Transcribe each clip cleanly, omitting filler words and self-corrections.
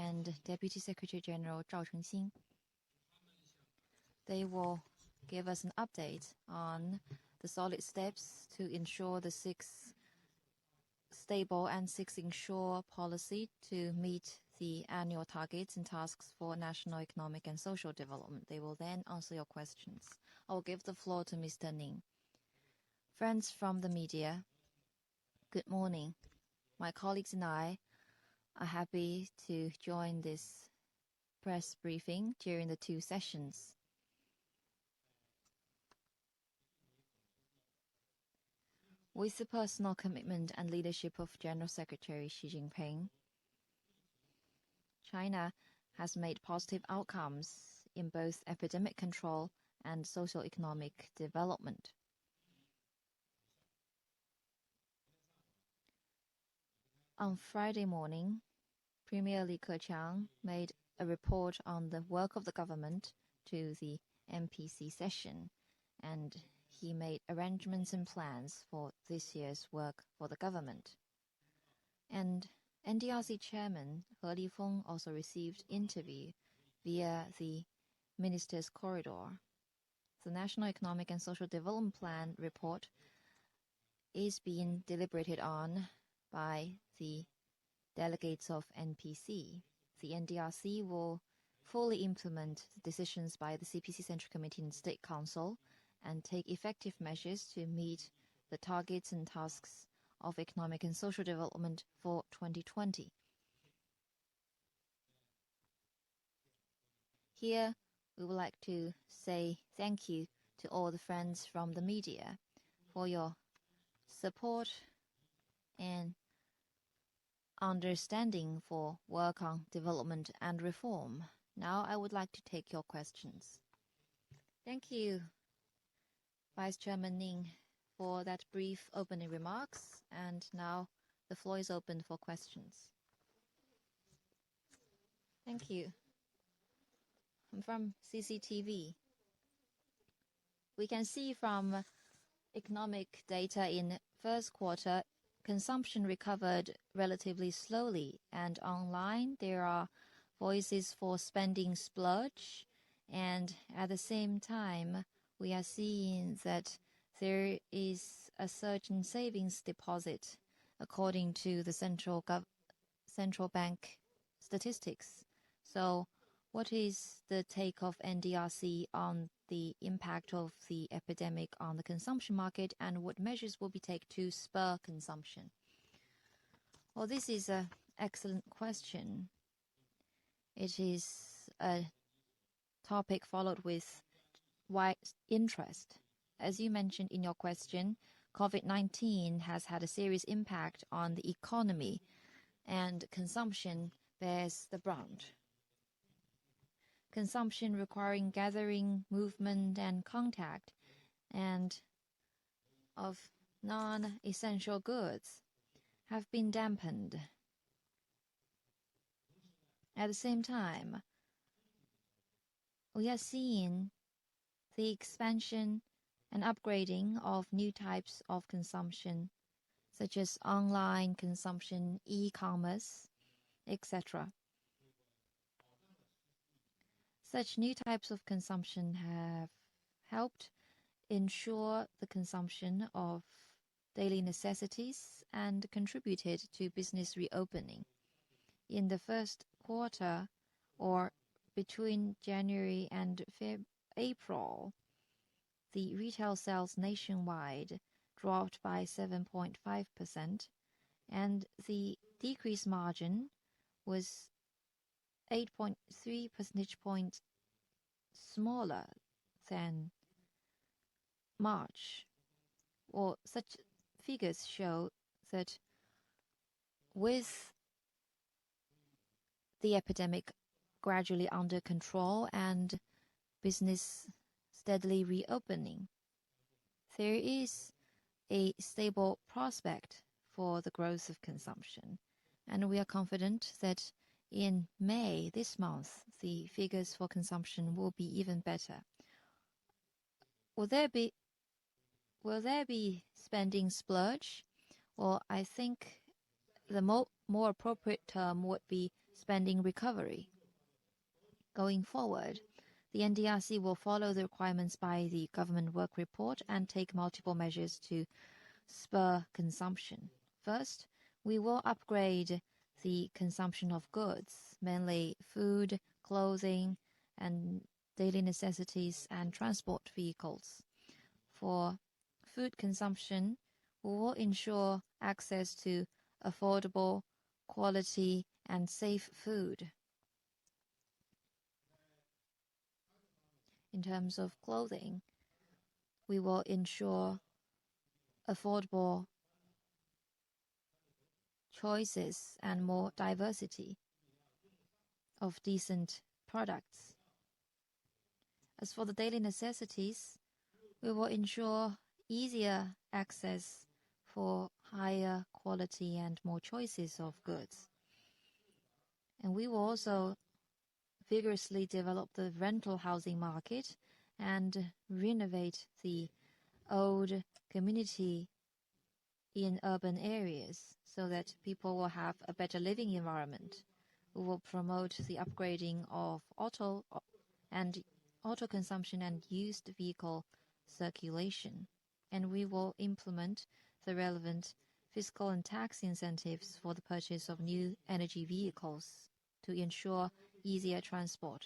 and Deputy Secretary General Zhao Chengxin. They will give us an update on the solid steps to ensure the six stable and six ensure policy to meet the annual targets and tasks for national economic and social development. They will then answer your questions. I will give the floor to Mr. Ning. Friends from the media, good morning. My colleagues and I are happy to join this press briefing during the two sessions. With the personal commitment and leadership of General Secretary Xi Jinping, China has made positive outcomes in both epidemic control and socio-economic development. On Friday morning, Premier Li Keqiang made a report on the work of the government to the MPC session, and he made arrangements and plans for this year's work for the government. And NDRC Chairman He Lifeng also received interview via the Minister's Corridor. The National Economic and Social Development Plan report is being deliberated on by the delegates of NPC. The NDRC will fully implement the decisions by the CPC Central Committee and State Council and take effective measures to meet the targets and tasks of economic and social development for 2020. Here, we would like to say thank you to all the friends from the media for your support and understanding for work on development and reform. Now I would like to take your questions. Thank you, Vice Chairman Ning, for that brief opening remarks. And now the floor is open for questions. Thank you. I'm from CCTV. We can see from economic data in first quarter, consumption recovered relatively slowly, and online there are voices for spending splurge, and at the same time we are seeing that there is a surge in savings deposit according to the central bank statistics. So what is the take of NDRC on the impact of the epidemic on the consumption market, and what measures will be taken to spur consumption? Well, this is an excellent question. It is a topic followed with wide interest. As you mentioned in your question, COVID-19 has had a serious impact on the economy, and consumption bears the brunt. Consumption requiring gathering, movement, and contact, and of non-essential goods have been dampened. At the same time, we are seeing the expansion and upgrading of new types of consumption, such as online consumption, e-commerce, etc. Such new types of consumption have helped ensure the consumption of daily necessities and contributed to business reopening. In the first quarter, or between January and April, the retail sales nationwide dropped by 7.5%, and the decrease margin was 8.3 percentage points smaller than March. Or such figures show that with the epidemic gradually under control and business steadily reopening, there is a stable prospect for the growth of consumption. And we are confident that in May this month, the figures for consumption will be even better. Will there be spending splurge? Well, I think the more appropriate term would be spending recovery. Going forward, the NDRC will follow the requirements by the government work report and take multiple measures to spur consumption. First, we will upgrade the consumption of goods, mainly food, clothing, and daily necessities and transport vehicles. For food consumption, we will ensure access to affordable, quality, and safe food. In terms of clothing, we will ensure affordable choices and more diversity of decent products. As for the daily necessities, we will ensure easier access for higher quality and more choices of goods. And we will also vigorously develop the rental housing market and renovate the old community in urban areas so that people will have a better living environment. We will promote the upgrading of auto consumption and used vehicle circulation. And we will implement the relevant fiscal and tax incentives for the purchase of new energy vehicles to ensure easier transport.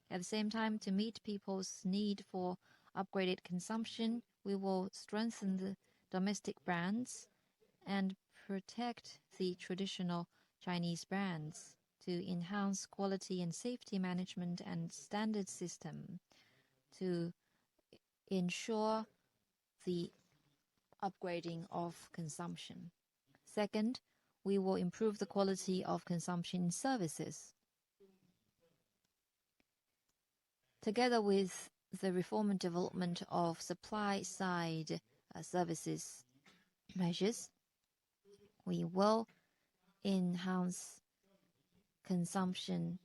At the same time, to meet people's need for upgraded consumption, we will strengthen the domestic brands and protect the traditional Chinese brands to enhance quality and safety management and standard system to ensure the upgrading of consumption. Second, we will improve the quality of consumption services. Together with the reform and development of supply-side services measures, we will enhance consumption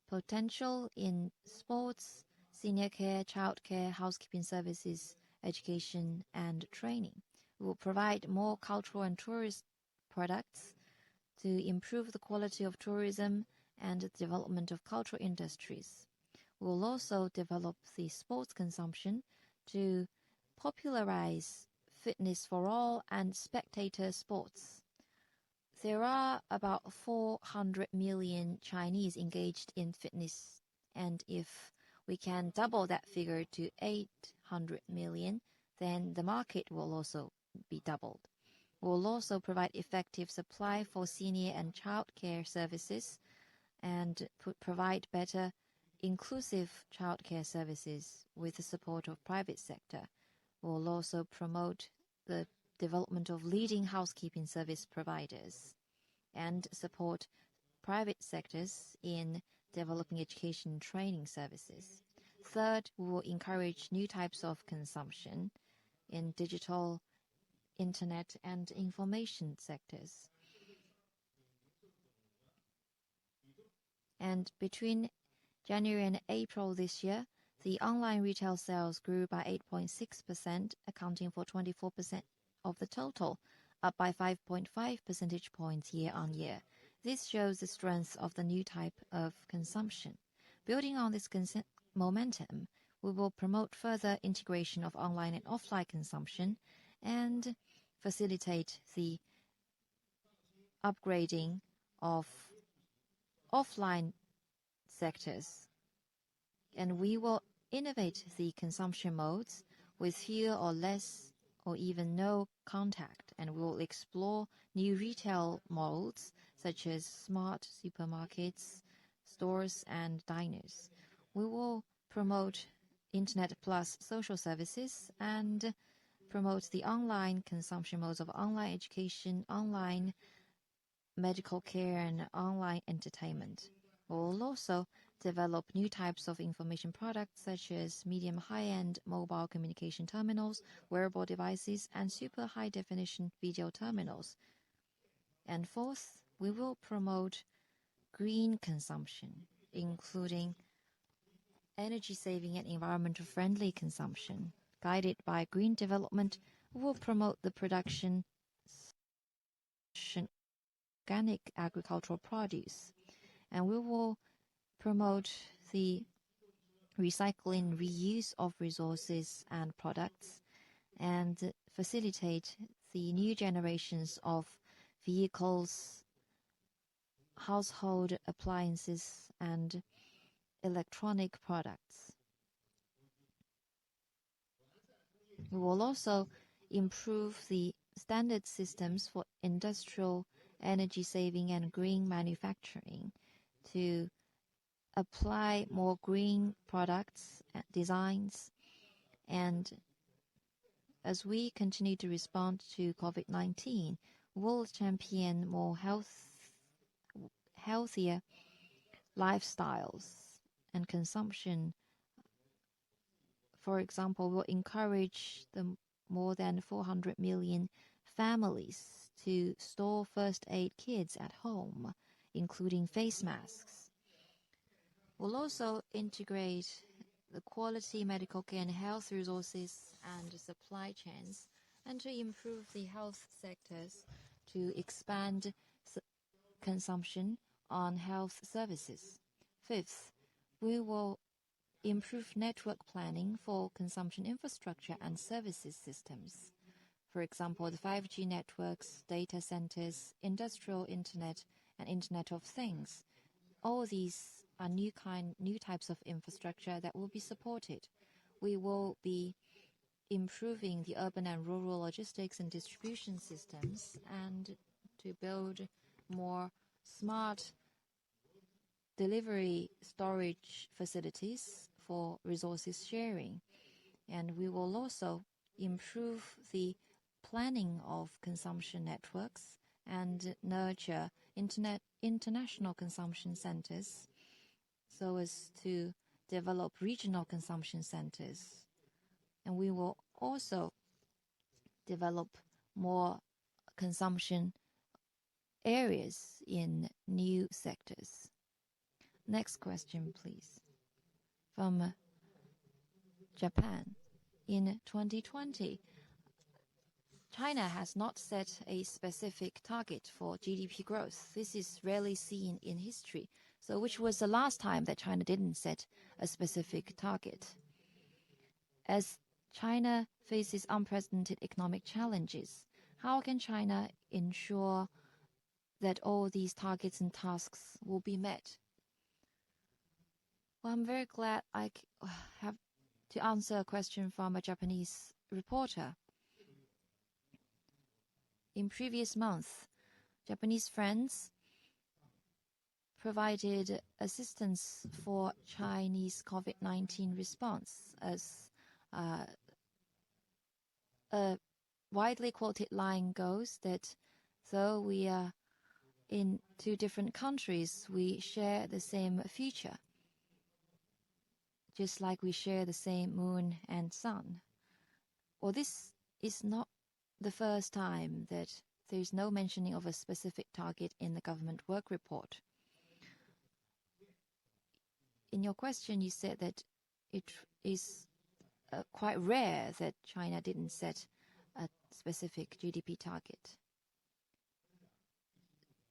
potential in sports, senior care, child care, housekeeping services, education, and training. We will provide more cultural and tourist products to improve the quality of tourism and the development of cultural industries. We will also develop the sports consumption to popularize fitness for all and spectator sports. There are about 400 million Chinese engaged in fitness, and if we can double that figure to 800 million, then the market will also be doubled. We will also provide effective supply for senior and child care services and provide better inclusive child care services with the support of private sector. We will also promote the development of leading housekeeping service providers and support private sectors in developing education and training services. Third, we will encourage new types of consumption in digital, internet, and information sectors. And between January and April this year, the online retail sales grew by 8.6%, accounting for 24% of the total, up by 5.5 percentage points year on year. This shows the strength of the new type of consumption. Building on this momentum, we will promote further integration of online and offline consumption and facilitate the upgrading of offline sectors. And we will innovate the consumption modes with fewer or less or even no contact, and we will explore new retail modes such as smart supermarkets, stores, and diners. We will promote Internet plus social services and promote the online consumption modes of online education, online medical care, and online entertainment. We will also develop new types of information products such as medium high-end mobile communication terminals, wearable devices, and super high-definition video terminals. And fourth, we will promote green consumption, including energy-saving and environmental-friendly consumption. Guided by green development, we will promote the production of organic agricultural produce And we will promote the recycling, reuse of resources and products, and facilitate the new generations of vehicles, household appliances, and electronic products. We will also improve the standard systems for industrial energy saving and green manufacturing to apply more green products and designs. And as we continue to respond to COVID-19, we'll champion more healthier lifestyles and consumption. For example, we'll encourage the more than 400 million families to store first aid kits at home, including face masks. We'll also integrate the quality medical care and health resources and supply chains, and to improve the health sectors to expand consumption on health services. Fifth, we will improve network planning for consumption infrastructure and services systems. For example, the 5G networks, data centers, industrial internet, and Internet of Things. All these are new types of infrastructure that will be supported. We will be improving the urban and rural logistics and distribution systems, and to build more smart delivery storage facilities for resources sharing. And we will also improve the planning of consumption networks and nurture international consumption centers so as to develop regional consumption centers. And we will also develop more consumption areas in new sectors. Next question, please. From Japan. In 2020, China has not set a specific target for GDP growth. This is rarely seen in history. So which was the last time that China didn't set a specific target? As China faces unprecedented economic challenges, how can China ensure that all these targets and tasks will be met? Well, I'm very glad I have to answer a question from a Japanese reporter. In previous month, Japanese friends provided assistance for Chinese COVID-19 response, as a widely quoted line goes that though we are in two different countries, we share the same future, just like we share the same moon and sun. Well, this is not the first time that there is no mentioning of a specific target in the government work report. In your question, you said that it is quite rare that China didn't set a specific GDP target.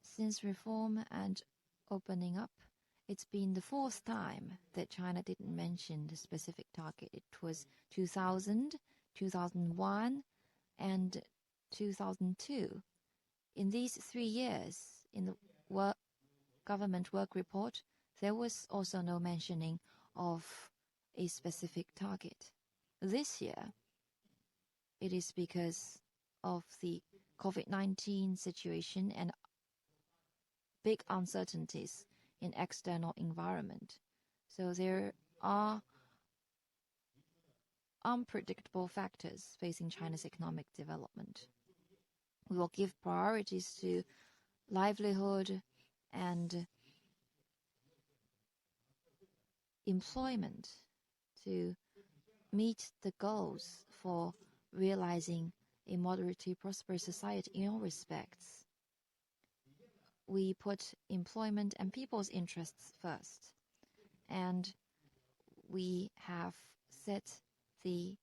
Since reform and opening up, it's been the fourth time that China didn't mention the specific target. It was 2000, 2001, and 2002. In these 3 years, in the government work report, there was also no mentioning of a specific target. This year, it is because of the COVID-19 situation and big uncertainties in external environment. So there are unpredictable factors facing China's economic development. We will give priorities to livelihood and employment to meet the goals for realizing a moderately prosperous society in all respects. We put employment and people's interests first, and we have set the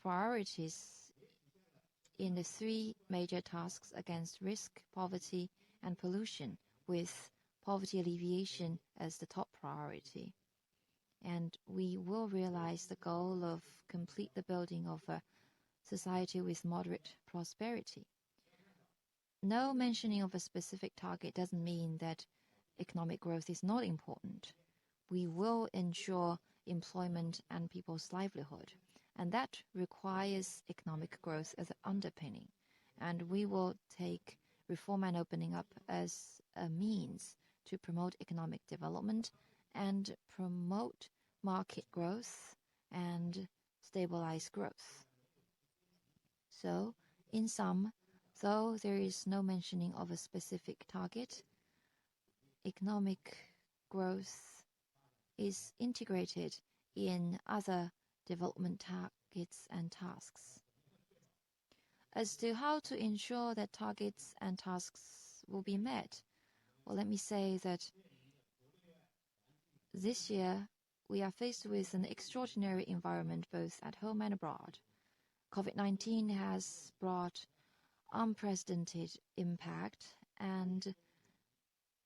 priorities in the 3 major tasks against risk, poverty, and pollution, with poverty alleviation as the top priority. And we will realize the goal of complete the building of a society with moderate prosperity. No mentioning of a specific target doesn't mean that economic growth is not important. We will ensure employment and people's livelihood, and that requires economic growth as an underpinning. And we will take reform and opening up as a means to promote economic development and promote market growth and stabilize growth. So, in sum, though there is no mentioning of a specific target, economic growth is integrated in other development targets and tasks. As to how to ensure that targets and tasks will be met, well, let me say that this year we are faced with an extraordinary environment both at home and abroad. COVID-19 has brought unprecedented impact, and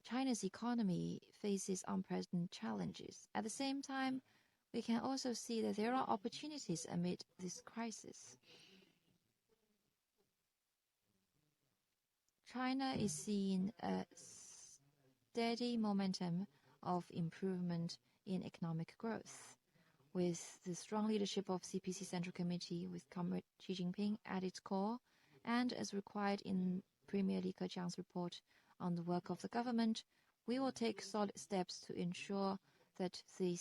China's economy faces unprecedented challenges. At the same time, we can also see that there are opportunities amid this crisis. China is seeing a steady momentum of improvement in economic growth, with the strong leadership of CPC Central Committee with Comrade Xi Jinping at its core, and as required in Premier Li Keqiang's report on the work of the government, we will take solid steps to ensure that the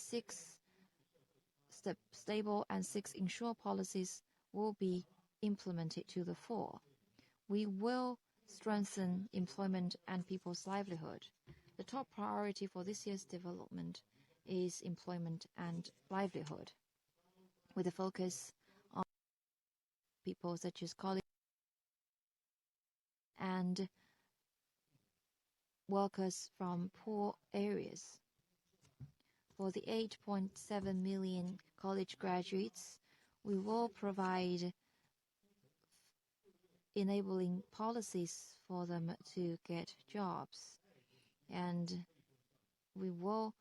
stable and 6 ensure policies will be implemented to the fore. We will strengthen employment and people's livelihood. The top priority for this year's development is employment and livelihood, with a focus on people such as colleagues and workers from poor areas. For the 8.7 million college graduates, we will provide enabling policies for them to get jobs, and we will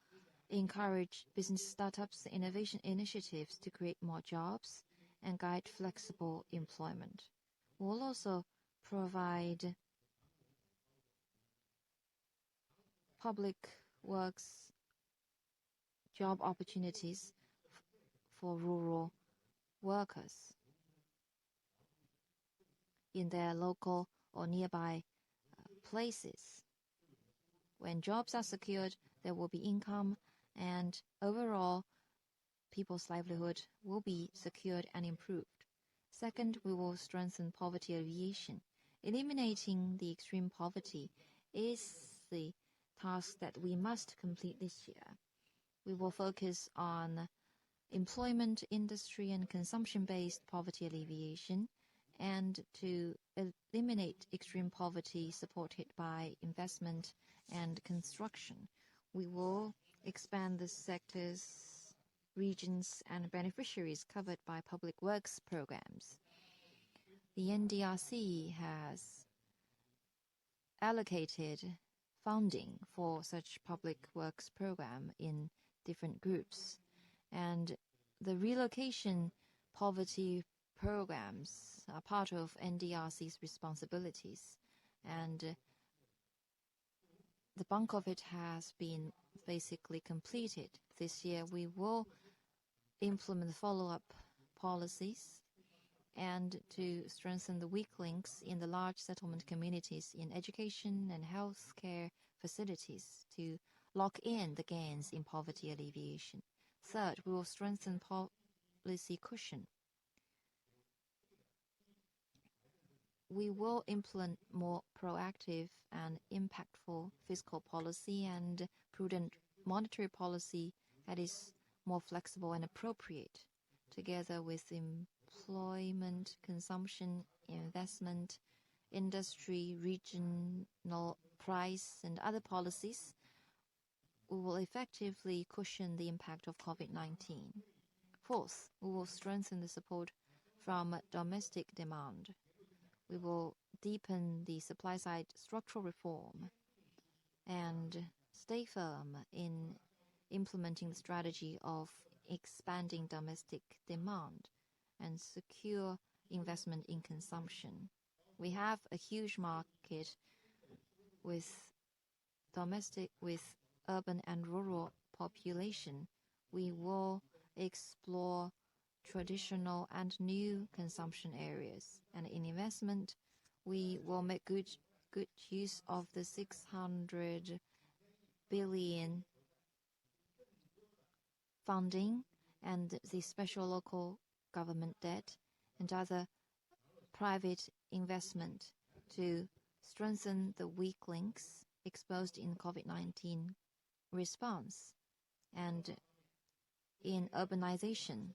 encourage business startups and innovation initiatives to create more jobs and guide flexible employment. We'll also provide public works job opportunities for rural workers in their local or nearby places. When jobs are secured, there will be income, and overall, people's livelihood will be secured and improved. Second, we will strengthen poverty alleviation. Eliminating the extreme poverty is the task that we must complete this year. We will focus on employment, industry, and consumption-based poverty alleviation, and to eliminate extreme poverty supported by investment and construction. We will expand the sectors, regions, and beneficiaries covered by public works programs. The NDRC has allocated funding for such public works program in different groups, and the relocation poverty programs are part of NDRC's responsibilities, and the bulk of it has been basically completed. This year we will implement follow-up policies and to strengthen the weak links in the large settlement communities in education and healthcare facilities to lock in the gains in poverty alleviation. Third, we will strengthen policy cushion. We will implement more proactive and impactful fiscal policy and prudent monetary policy that is more flexible and appropriate, together with employment, consumption, investment, industry, regional price, and other policies. We will effectively cushion the impact of COVID-19. Fourth, we will strengthen the support from domestic demand. We will deepen the supply-side structural reform and stay firm in implementing the strategy of expanding domestic demand and secure investment in consumption. We have a huge market with urban and rural population. We will explore traditional and new consumption areas. And in investment, we will make good use of the 600 billion funding and the special local government debt and other private investment to strengthen the weak links exposed in COVID-19 response. And in urbanization,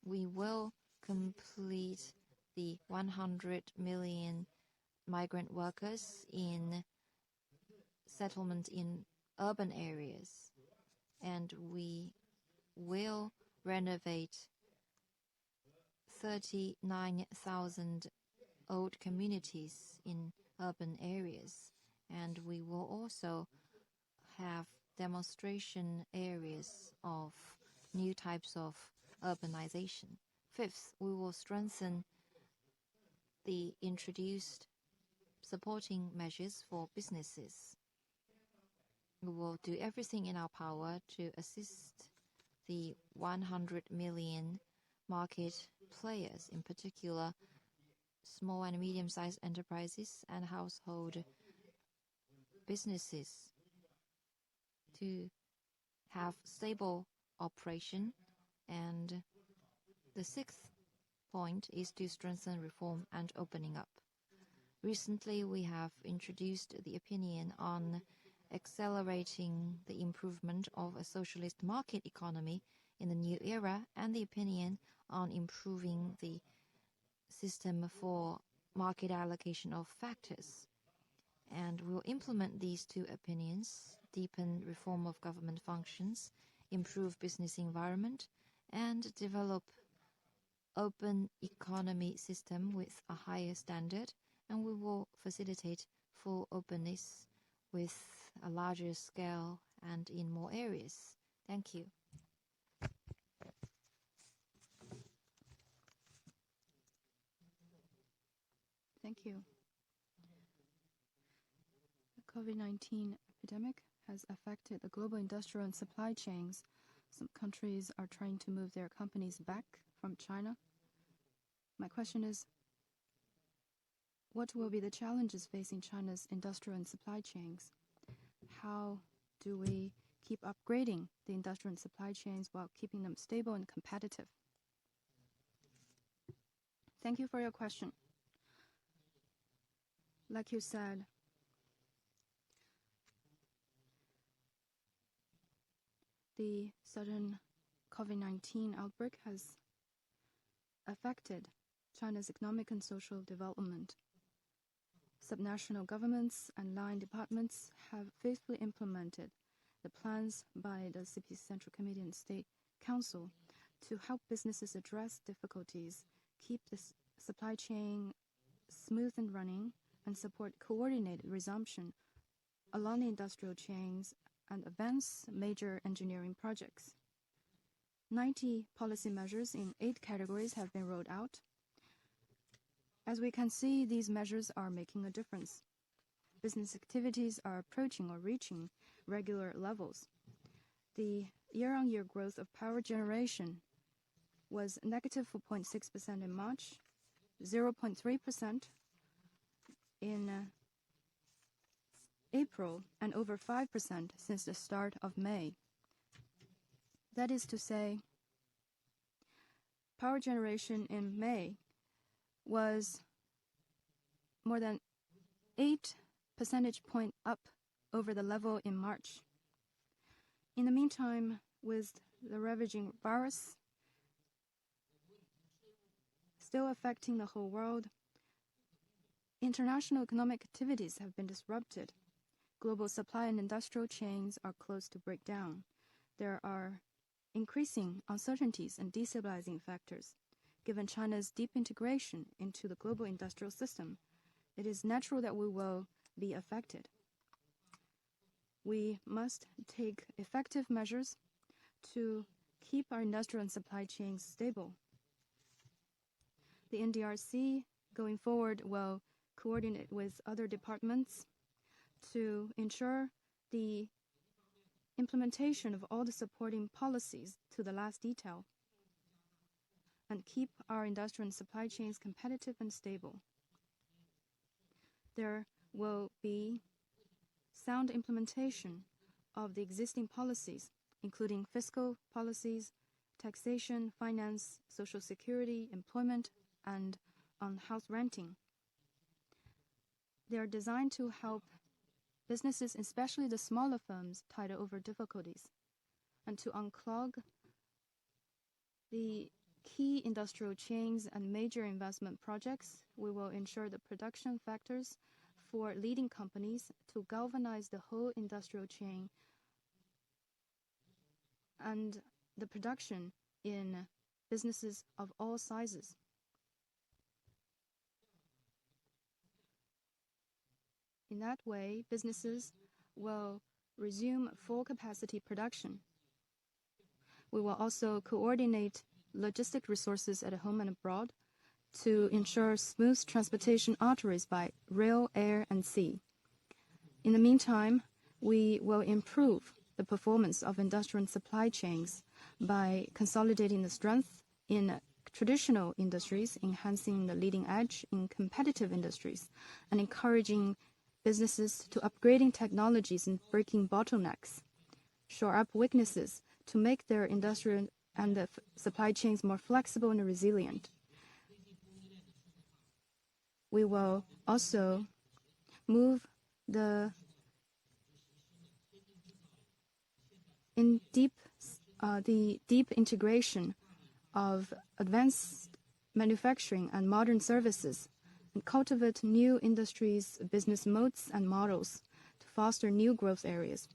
we will complete the 100 million migrant workers in settlement in urban areas, and we will renovate 39,000 old communities in urban areas, and we will also have demonstration areas of new types of urbanization. Fifth, we will strengthen the introduced supporting measures for businesses. We will do everything in our power to assist the 100 million market players, in particular small and medium-sized enterprises and household businesses, to have stable operation. And the sixth point is to strengthen reform and opening up. Recently, we have introduced the opinion on accelerating the improvement of a socialist market economy in the new era, and the opinion on improving the system for market allocation of factors. And we'll implement these two opinions, deepen reform of government functions, improve business environment, and develop open economy system with a higher standard, and we will facilitate full openness with a larger scale and in more areas. Thank you. Thank you. The COVID-19 epidemic has affected the global industrial and supply chains. Some countries are trying to move their companies back from China. My question is, what will be the challenges facing China's industrial and supply chains? How do we keep upgrading the industrial and supply chains while keeping them stable and competitive? Thank you for your question. Like you said, the sudden COVID-19 outbreak has affected China's economic and social development. Subnational governments and line departments have faithfully implemented the plans by the CPC Central Committee and State Council to help businesses address difficulties, keep the supply chain smooth and running, and support coordinated resumption along the industrial chains and advance major engineering projects. 90 policy measures in 8 categories have been rolled out. As we can see, these measures are making a difference. Business activities are approaching or reaching regular levels. The year-on-year growth of power generation was negative 4.6% in March, 0.3% in April, and over 5% since the start of May. That is to say, power generation in May was more than 8 percentage points up over the level in March. In the meantime, with the ravaging virus still affecting the whole world, international economic activities have been disrupted. Global supply and industrial chains are close to breakdown. There are increasing uncertainties and destabilizing factors. Given China's deep integration into the global industrial system, it is natural that we will be affected. we must take effective measures to keep our industrial and supply chains stable. The NDRC, going forward, will coordinate with other departments to ensure the implementation of all the supporting policies to the last detail and keep our industrial and supply chains competitive and stable. There will be sound implementation of the existing policies, including fiscal policies, taxation, finance, social security, employment, and on house renting. They are designed to help businesses, especially the smaller firms, tide over difficulties and to unclog the key industrial chains and major investment projects. We will ensure the production factors for leading companies to galvanize the whole industrial chain and the production in businesses of all sizes. In that way, businesses will resume full capacity production. We will also coordinate logistic resources at home and abroad to ensure smooth transportation arteries by rail, air, and sea. In the meantime, we will improve the performance of industrial and supply chains by consolidating the strength in traditional industries, enhancing the leading edge in competitive industries, and encouraging businesses to upgrading technologies and breaking bottlenecks, shore up weaknesses to make their industrial and the supply chains more flexible and resilient. We will also move the deep integration of advanced manufacturing and modern services and cultivate new industries, business modes, and models to foster new growth areas.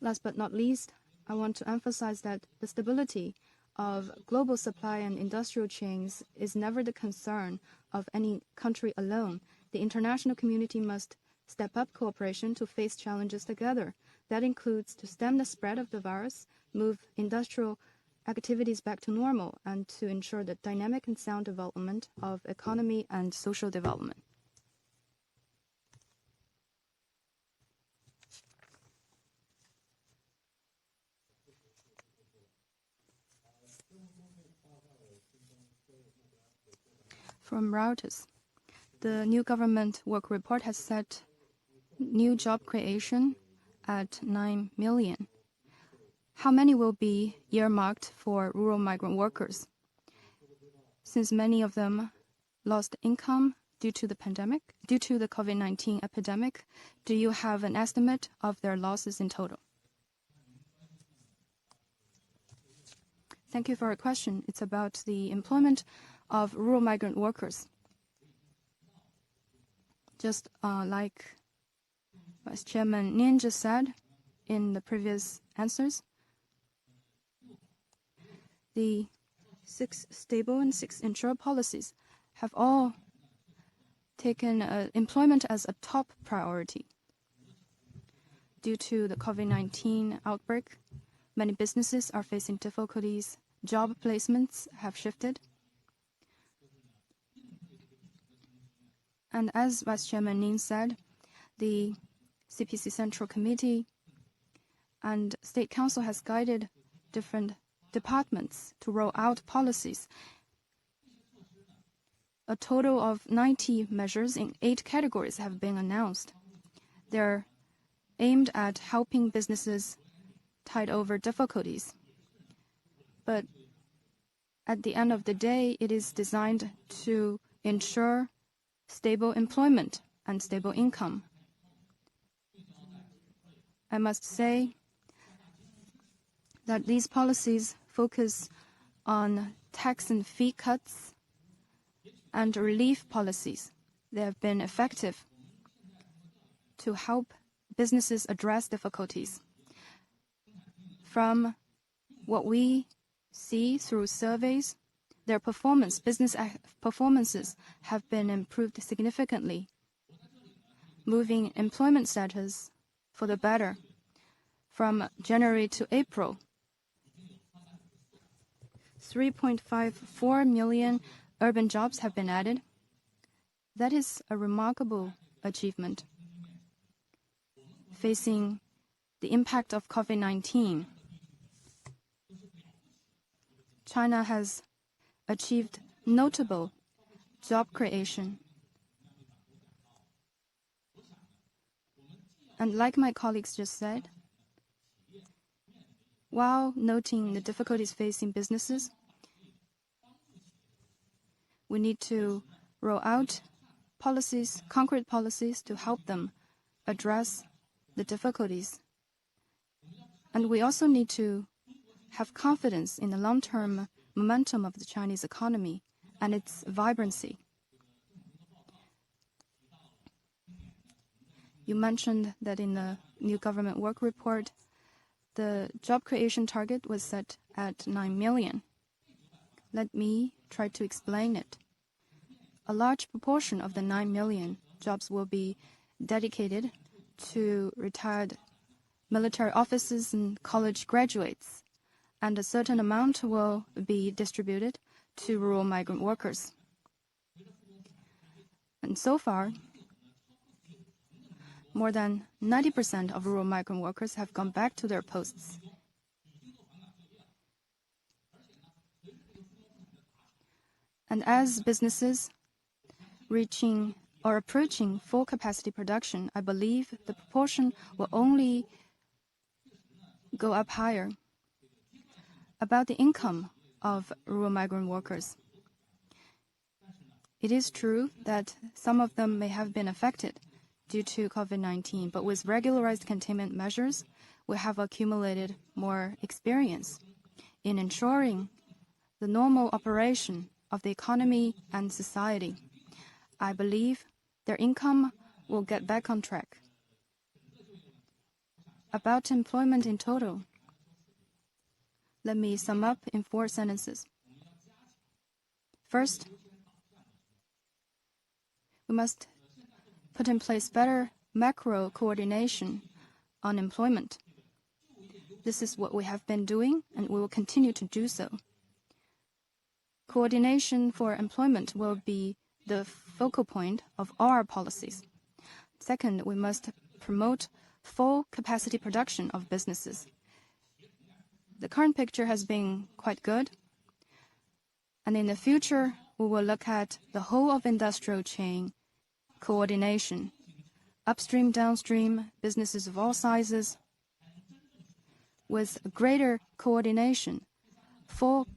Last but not least, I want to emphasize that the stability of global supply and industrial chains is never the concern of any country alone. The international community must step up cooperation to face challenges together. That includes to stem the spread of the virus, move industrial activities back to normal, and to ensure the dynamic and sound development of economy and social development. From Reuters, the new government work report has set new job creation at 9 million. How many will be earmarked for rural migrant workers? Since many of them lost income due to the pandemic, due to the COVID-19 epidemic, do you have an estimate of their losses in total? Thank you for your question. It's about the employment of rural migrant workers. Just like Vice Chairman Ning just said in the previous answers, the 6 stable and 6 insured policies have all taken employment as a top priority. Due to the COVID-19 outbreak, many businesses are facing difficulties. Job placements have shifted. And as Vice Chairman Ning said, the CPC Central Committee and State Council has guided different departments to roll out policies. A total of 90 measures in 8 categories have been announced. They're aimed at helping businesses tide over difficulties. But at the end of the day, it is designed to ensure stable employment and stable income. I must say that these policies focus on tax and fee cuts and relief policies. They have been effective to help businesses address difficulties. From what we see through surveys, their business performances have been improved significantly, moving employment status for the better. From January to April, 3.54 million urban jobs have been added. That is a remarkable achievement. Facing the impact of COVID-19, China has achieved notable job creation. And like my colleagues just said, while noting the difficulties facing businesses, we need to roll out policies, concrete policies to help them address the difficulties. And we also need to have confidence in the long-term momentum of the Chinese economy and its vibrancy. You mentioned that in the new government work report, the job creation target was set at 9 million. Let me try to explain it. A large proportion of the 9 million jobs will be dedicated to retired military officers and college graduates, and a certain amount will be distributed to rural migrant workers. And so far, more than 90% of rural migrant workers have gone back to their posts. And as businesses reaching or approaching full capacity production, I believe the proportion will only go up higher. About the income of rural migrant workers, it is true that some of them may have been affected due to COVID-19, but with regularized containment measures, we have accumulated more experience in ensuring the normal operation of the economy and society. I believe their income will get back on track. About employment in total, let me sum up in 4 sentences. First, we must put in place better macro coordination on employment. This is what we have been doing, and we will continue to do so. Coordination for employment will be the focal point of all our policies. Second, we must promote full capacity production of businesses. The current picture has been quite good, and in the future, we will look at the whole of industrial chain coordination, upstream, downstream, businesses of all sizes. With greater coordination, full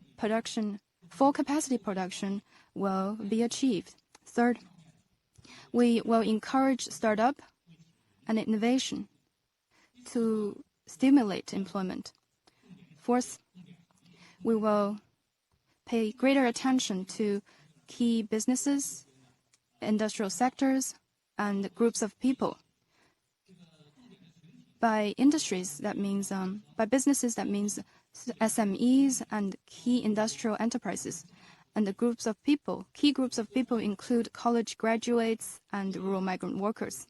capacity production will be achieved. Third, we will encourage startup and innovation to stimulate employment. Fourth, we will pay greater attention to key businesses, industrial sectors, and groups of people. By industries, that means, by businesses, that means SMEs and key industrial enterprises. And the groups of people, key groups of people include college graduates and rural migrant workers.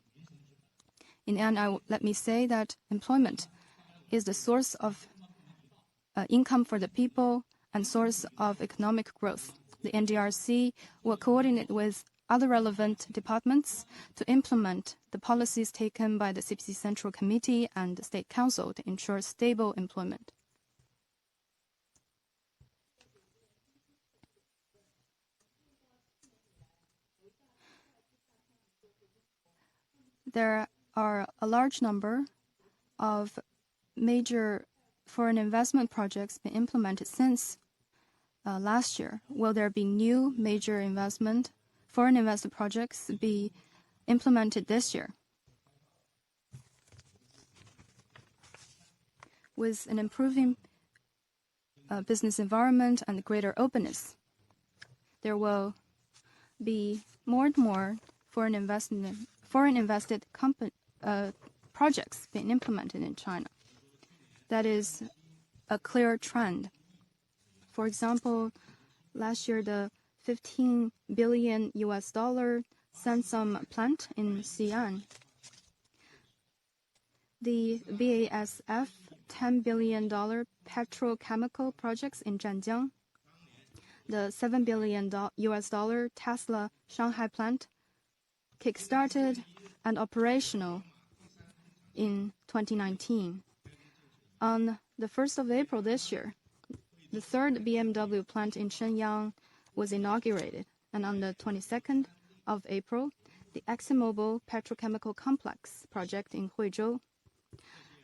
In the end, let me say that employment is the source of income for the people and source of economic growth. The NDRC will coordinate with other relevant departments to implement the policies taken by the CPC Central Committee and the State Council to ensure stable employment. There are a large number of major foreign investment projects being implemented since last year. Will there be new major foreign investment projects be implemented this year? With an improving business environment and greater openness, there will be more and more foreign invested projects being implemented in China. That is a clear trend. For example, last year the $15 billion Samsung plant in Xi'an the BASF $10 billion petrochemical projects in Zhanjiang, the $7 billion Tesla Shanghai plant kickstarted and operational in 2019. On the 1st of April this year, the third BMW plant in Shenyang was inaugurated, and on the 22nd of April, the ExxonMobil petrochemical complex project in Huizhou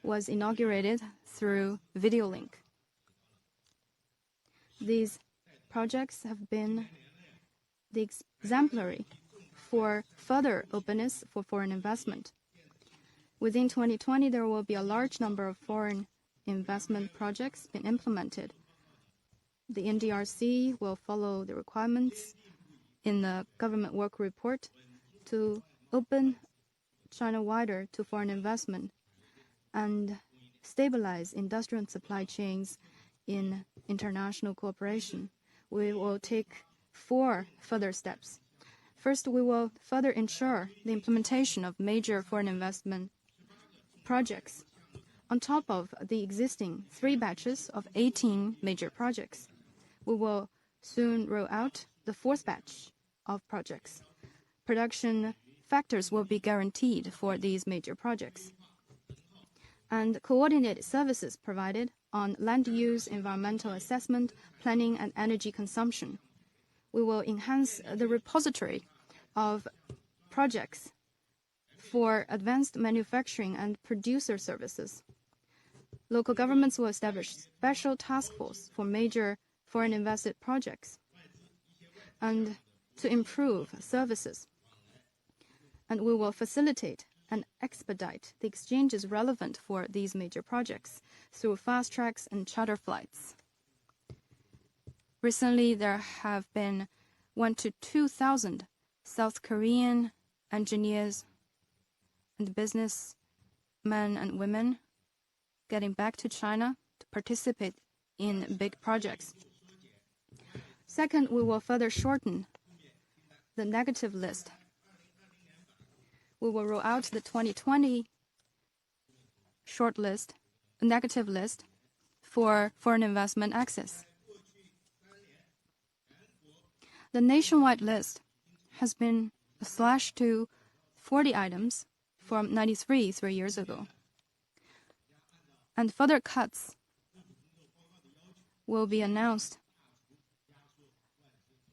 was inaugurated through video link. These projects have been the exemplary for further openness for foreign investment. Within 2020, there will be a large number of foreign investment projects being implemented. The NDRC will follow the requirements in the government work report to open China wider to foreign investment and stabilize industrial and supply chains in international cooperation. We will take 4 further steps. First, we will further ensure the implementation of major foreign investment projects on top of the existing 3 batches of 18 major projects. We will soon roll out the 4th batch of projects. Production factors will be guaranteed for these major projects. And coordinated services provided on land use, environmental assessment, planning, and energy consumption. We will enhance the repository of projects for advanced manufacturing and producer services. Local governments will establish special task force for major foreign invested projects and to improve services. And we will facilitate and expedite the exchanges relevant for these major projects through fast tracks and charter flights. Recently, there have been 1,000 to 2,000 South Korean engineers and businessmen and women getting back to China to participate in big projects. Second, we will further shorten the negative list. We will roll out the 2020 negative list for foreign investment access. The nationwide list has been slashed to 40 items from 93 3 years ago. And further cuts will be announced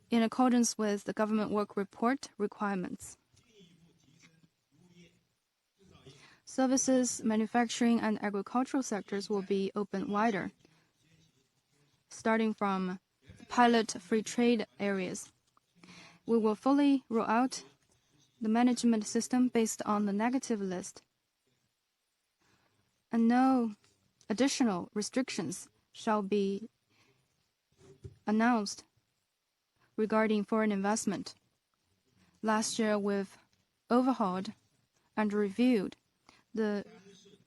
in accordance with the government work report requirements. Services, manufacturing, and agricultural sectors will be open wider, starting from pilot free trade areas. We will fully roll out the management system based on the negative list, and no additional restrictions shall be announced regarding foreign investment. Last year, we've overhauled and reviewed the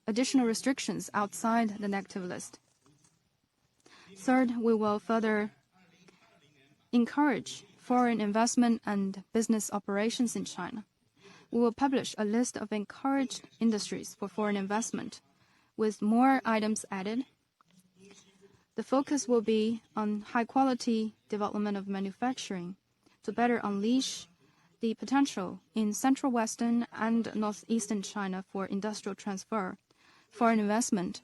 additional restrictions outside the negative list. Third, we will further encourage foreign investment and business operations in China. We will publish a list of encouraged industries for foreign investment with more items added. The focus will be on high-quality development of manufacturing to better unleash the potential in central western and northeastern China for industrial transfer. Foreign investment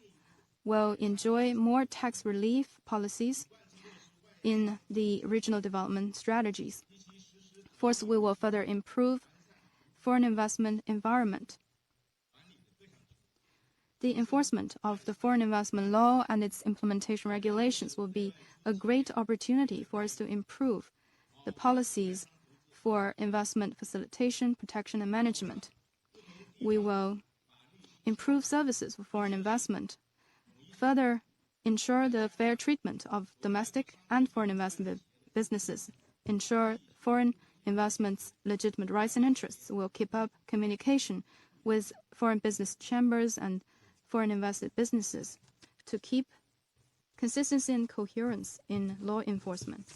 will enjoy more tax relief policies in the regional development strategies. Fourth, we will further improve foreign investment environment. The enforcement of the foreign investment law and its implementation regulations will be a great opportunity for us to improve the policies for investment facilitation, protection, and management. We will improve services for foreign investment, further ensure the fair treatment of domestic and foreign investment businesses, ensure foreign investment's legitimate rights and interests. Will keep up communication with foreign business chambers and foreign invested businesses to keep consistency and coherence in law enforcement.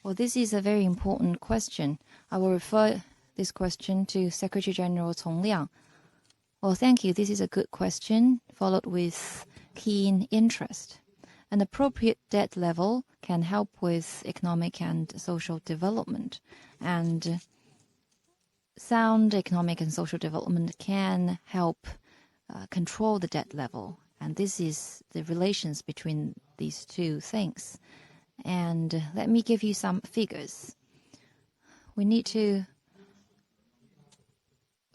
Well, this is a very important question. I will refer this question to Secretary General Cong Liang. Well, thank you. This is a good question, followed with keen interest. An appropriate debt level can help with economic and social development, and sound economic and social development can help control the debt level. And this is the relations between these two things. And let me give you some figures. We need to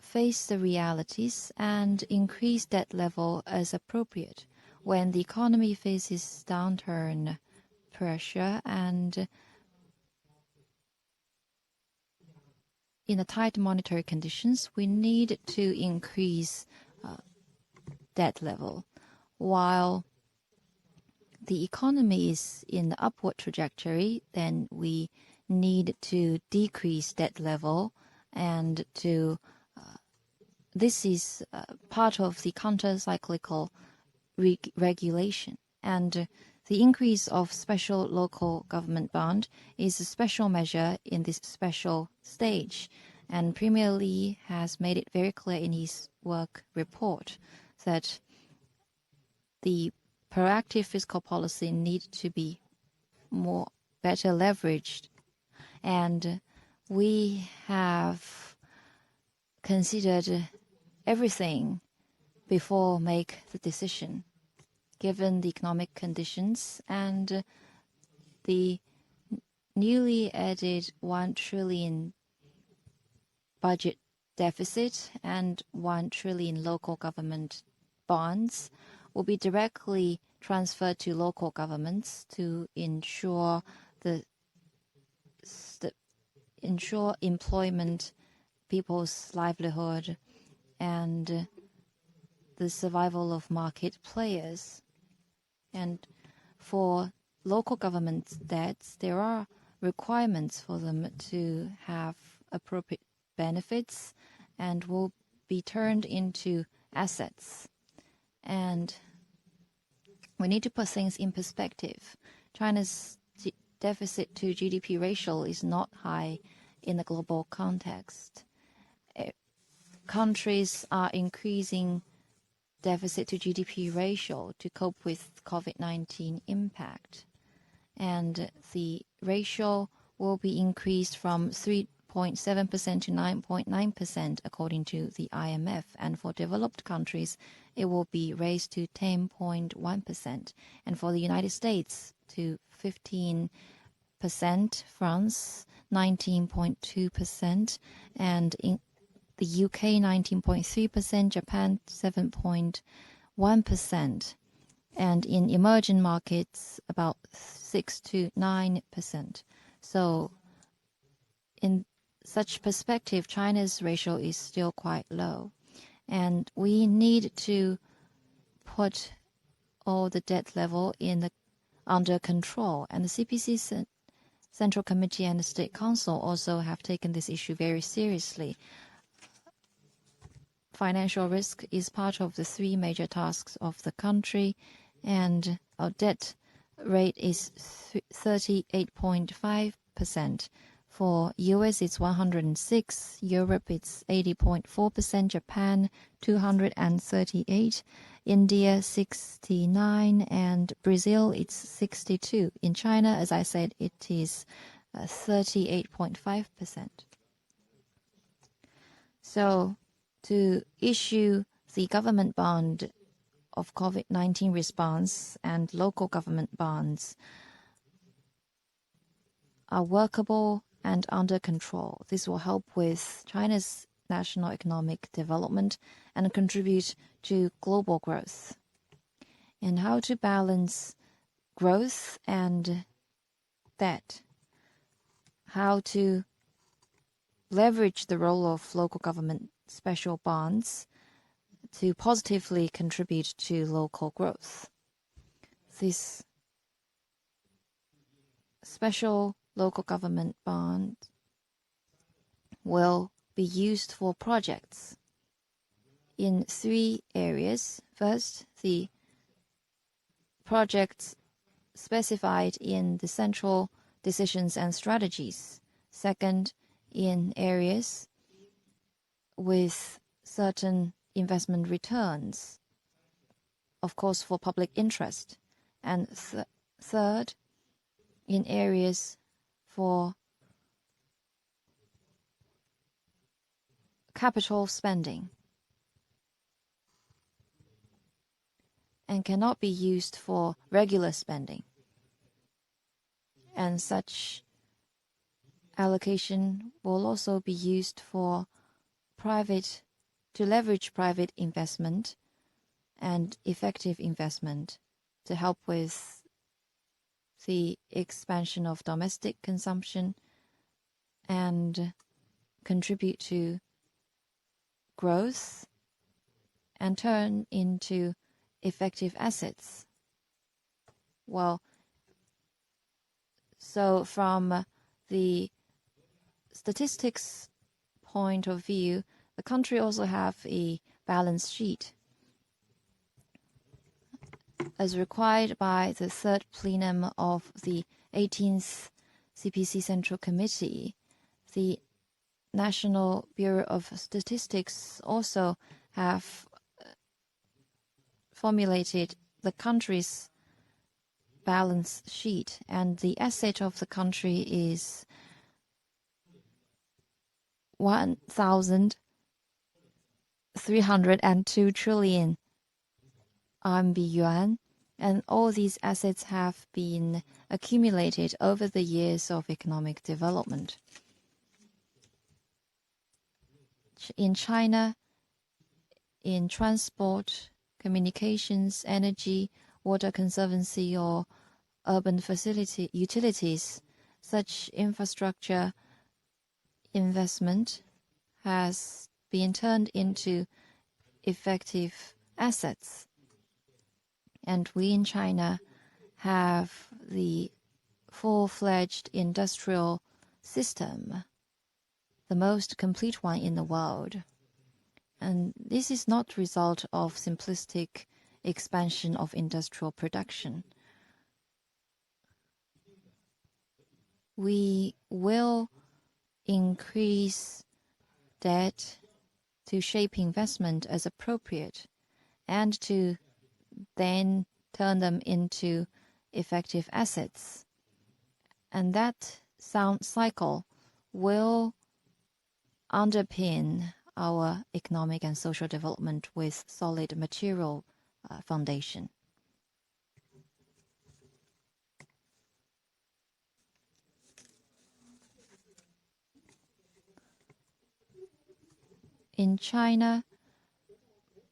face the realities and increase debt level as appropriate when the economy faces downturn pressure and in the tight monetary conditions, we need to increase debt level. While the economy is in the upward trajectory, then we need to decrease debt level and to this is part of the counter-cyclical regulation. And the increase of special local government bond is a special measure in this special stage. And Premier Li has made it very clear in his work report that the proactive fiscal policy needs to be better leveraged. And we have considered everything before make the decision, given the economic conditions and the newly added 1 trillion budget deficit and 1 trillion local government bonds will be directly transferred to local governments to ensure ensure employment, people's livelihood, and the survival of market players. And for local government debts, there are requirements for them to have appropriate benefits and will be turned into assets. And we need to put things in perspective. China's deficit to GDP ratio is not high in the global context. Countries are increasing deficit to GDP ratio to cope with COVID-19 impact. And the ratio will be increased from 3.7% to 9.9% according to the IMF. And for developed countries, it will be raised to 10.1%. And for the United States, to 15%, France 19.2%, and in the UK 19.3%, Japan 7.1%, and in emerging markets about 6 to 9%. So in such perspective, China's ratio is still quite low. And we need to put all the debt level under control. And the CPC Central Committee and the State Council also have taken this issue very seriously. Financial risk is part of the 3 major tasks of the country, and our debt rate is 38.5%. For US, it's 106. Europe, it's 80.4%. Japan, 238. India, 69. And Brazil, it's 62. In China, as I said, it is 38.5%. So to issue the government bond of COVID-19 response and local government bonds are workable and under control. This will help with China's national economic development and contribute to global growth. And how to balance growth and debt. How to leverage the role of local government special bonds to positively contribute to local growth. This special local government bond will be used for projects in 3 areas. First, the projects specified in the Central decisions and strategies. Second, in areas with certain investment returns, of course, for public interest. And third, in areas for capital spending and cannot be used for regular spending. And such allocation will also be used for to leverage private investment and effective investment to help with the expansion of domestic consumption and contribute to growth and turn into effective assets. Well, so from the statistics point of view, the country also have a balance sheet. As required by the third plenum of the 18th CPC Central Committee, the National Bureau of Statistics also have formulated the country's balance sheet, and the asset of the country is 1,302 trillion RMB yuan, and all these assets have been accumulated over the years of economic development. In China, in transport, communications, energy, water conservancy, or urban facility utilities, such infrastructure investment has been turned into effective assets. And we in China have the full-fledged industrial system, the most complete one in the world. And this is not the result of simplistic expansion of industrial production. We will increase debt to shape investment as appropriate and to then turn them into effective assets. And that sound cycle will underpin our economic and social development with solid material foundation. In China,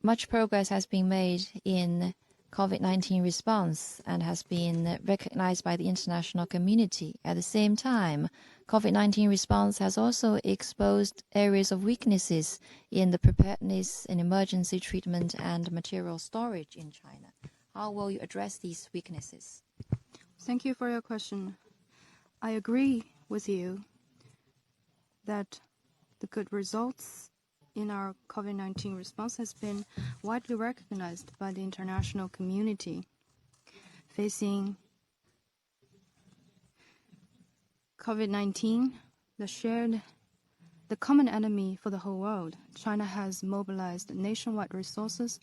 much progress has been made in COVID-19 response and has been recognized by the international community. At the same time, COVID-19 response has also exposed areas of weaknesses in the preparedness and emergency treatment and material storage in China. How will you address these weaknesses? Thank you for your question. I agree with you that the good results in our COVID-19 response has been widely recognized by the international community. Facing COVID-19, the common enemy for the whole world, China has mobilized nationwide resources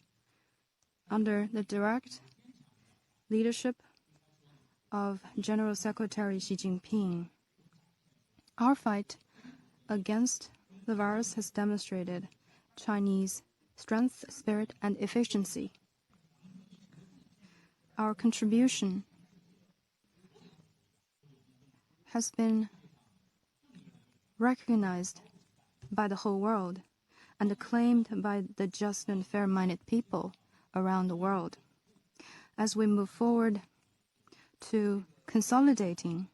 under the direct leadership of General Secretary Xi Jinping. Our fight against the virus has demonstrated Chinese strength, spirit, and efficiency. Our contribution has been recognized by the whole world and acclaimed by the just and fair-minded people around the world. As we move forward to consolidating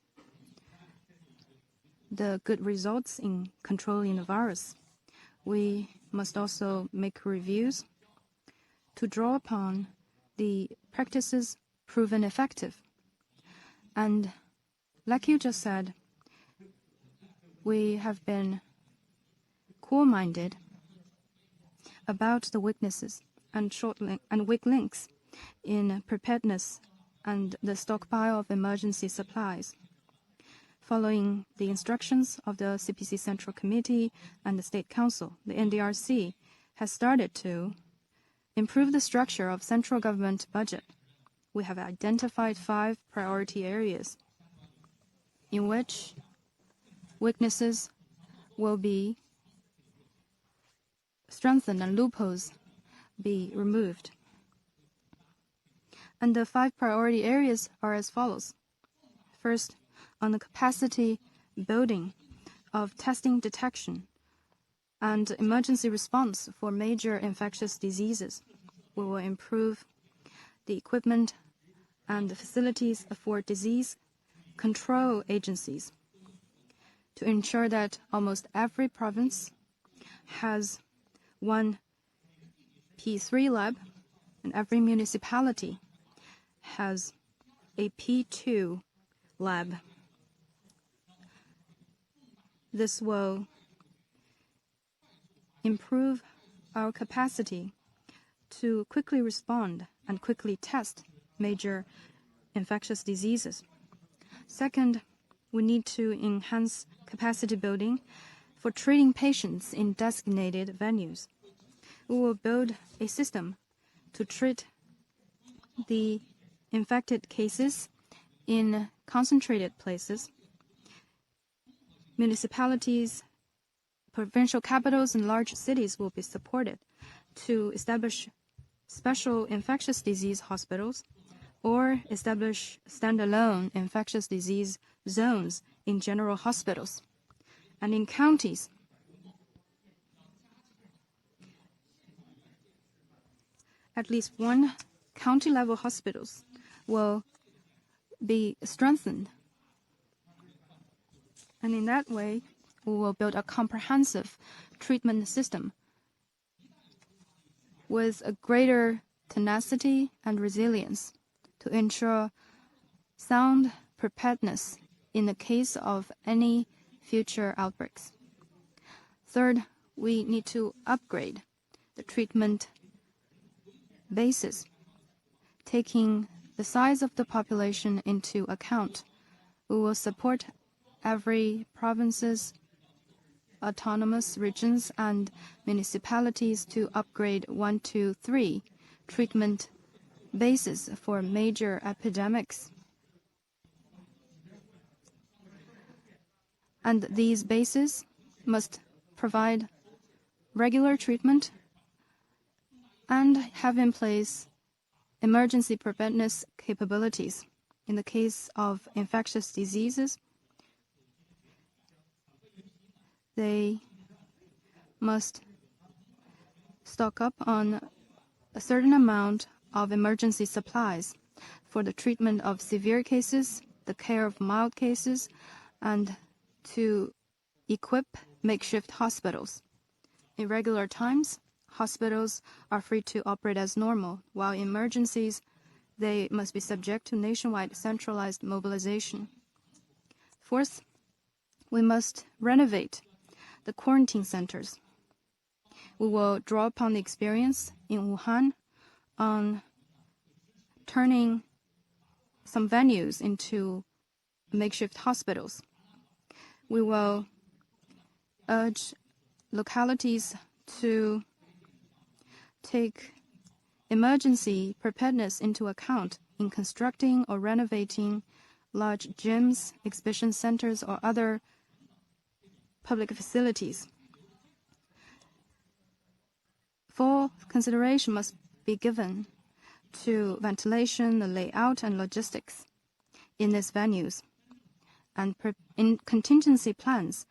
the good results in controlling the virus, we must also make reviews to draw upon the practices proven effective. And like you just said, we have been cool-minded about the weaknesses and weak links in preparedness and the stockpile of emergency supplies. Following the instructions of the CPC Central Committee and the State Council, the NDRC has started to improve the structure of central government budget. We have identified 5 priority areas in which weaknesses will be strengthened and loopholes be removed. And the 5 priority areas are as follows. First, on the capacity building of testing detection and emergency response for major infectious diseases. We will improve the equipment and the facilities for disease control agencies to ensure that almost every province has one P3 lab and every municipality has a P2 lab. This will improve our capacity to quickly respond and quickly test major infectious diseases. Second, we need to enhance capacity building for treating patients in designated venues. We will build a system to treat the infected cases in concentrated places. Municipalities, provincial capitals, and large cities will be supported to establish special infectious disease hospitals or establish standalone infectious disease zones in general hospitals. And in counties, at least one county-level hospitals will be strengthened. And in that way, we will build a comprehensive treatment system with a greater tenacity and resilience to ensure sound preparedness in the case of any future outbreaks. Third, we need to upgrade the treatment basis, taking the size of the population into account. We will support every province's autonomous regions and municipalities to upgrade 1, 2, 3 treatment bases for major epidemics. And these bases must provide regular treatment and have in place emergency preparedness capabilities. In the case of infectious diseases, they must stock up on a certain amount of emergency supplies for the treatment of severe cases, the care of mild cases, and to equip makeshift hospitals. In regular times, hospitals are free to operate as normal, while in emergencies, they must be subject to nationwide centralized mobilization. Fourth, we must renovate the quarantine centers. We will draw upon the experience in Wuhan on turning some venues into makeshift hospitals. We will urge localities to take emergency preparedness into account in constructing or renovating large gyms, exhibition centers, or other public facilities. Full consideration must be given to ventilation, the layout, and logistics in these venues, and contingency plans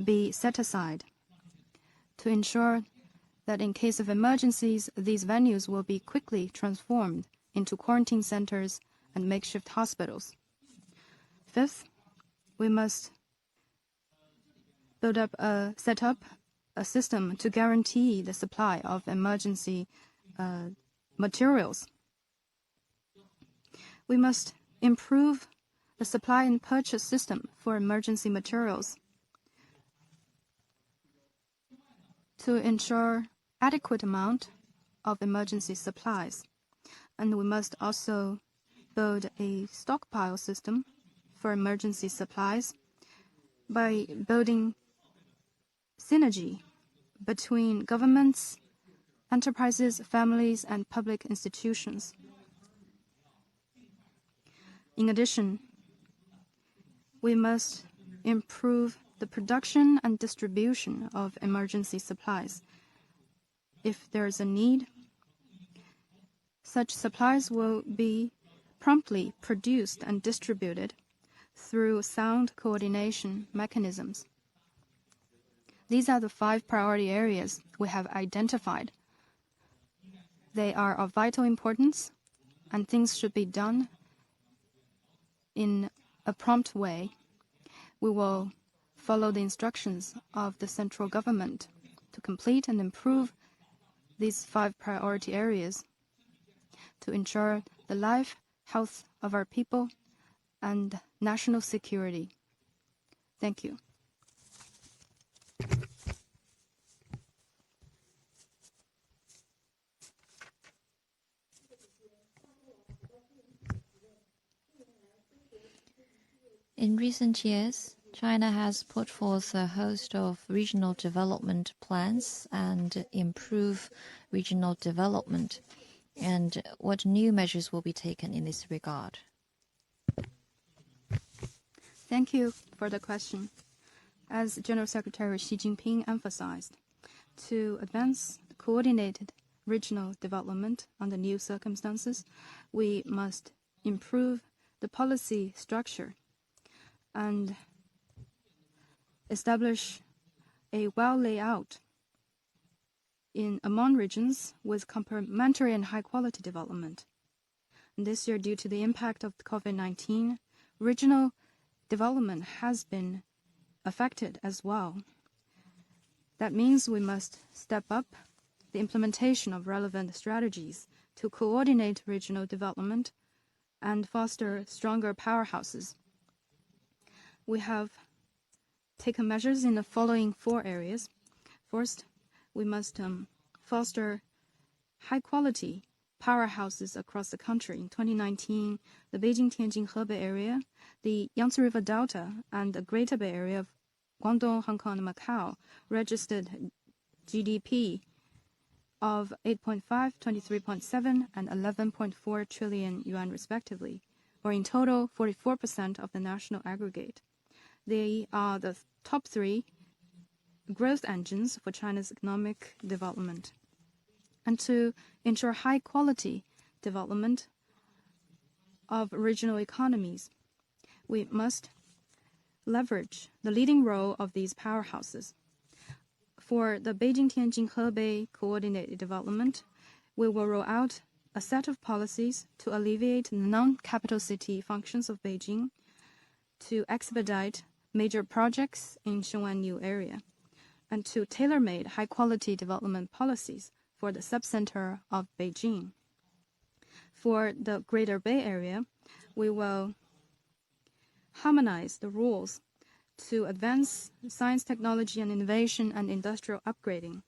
be set aside to ensure that in case of emergencies, these venues will be quickly transformed into quarantine centers and makeshift hospitals. Fifth, we must set up a system to guarantee the supply of emergency materials. We must improve the supply and purchase system for emergency materials to ensure adequate amount of emergency supplies. And we must also build a stockpile system for emergency supplies by building synergy between governments, enterprises, families, and public institutions. In addition, we must improve the production and distribution of emergency supplies. If there is a need, such supplies will be promptly produced and distributed through sound coordination mechanisms. These are the 5 priority areas we have identified. They are of vital importance, and things should be done in a prompt way. We will follow the instructions of the central government to complete and improve these 5 priority areas to ensure the life, health of our people, and national security. Thank you. In recent years, China has put forth a host of regional development plans and improve regional development. And what new measures will be taken in this regard? Thank you for the question. As General Secretary Xi Jinping emphasized, to advance coordinated regional development under new circumstances, we must improve the policy structure and establish a well layout among regions with complementary and high-quality development. And this year, due to the impact of COVID-19, regional development has been affected as well. That means we must step up the implementation of relevant strategies to coordinate regional development and foster stronger powerhouses. We have taken measures in the following 4 areas. First, we must foster high-quality powerhouses across the country. In 2019, the Beijing-Tianjin-Hebei area, the Yangtze River Delta, and the Greater Bay Area of Guangdong, Hong Kong, and Macau registered GDP of 8.5, 23.7, and 11.4 trillion yuan respectively, or in total 44% of the national aggregate. They are the top 3 growth engines for China's economic development. And to ensure high-quality development of regional economies, we must leverage the leading role of these powerhouses. For the Beijing-Tianjin-Hebei coordinated development, we will roll out a set of policies to alleviate the non-capital city functions of Beijing, to expedite major projects in Shengwanyu area, and to tailor-made high-quality development policies for the subcenter of Beijing. For the Greater Bay Area, we will harmonize the rules to advance science, technology, and innovation and industrial upgrading.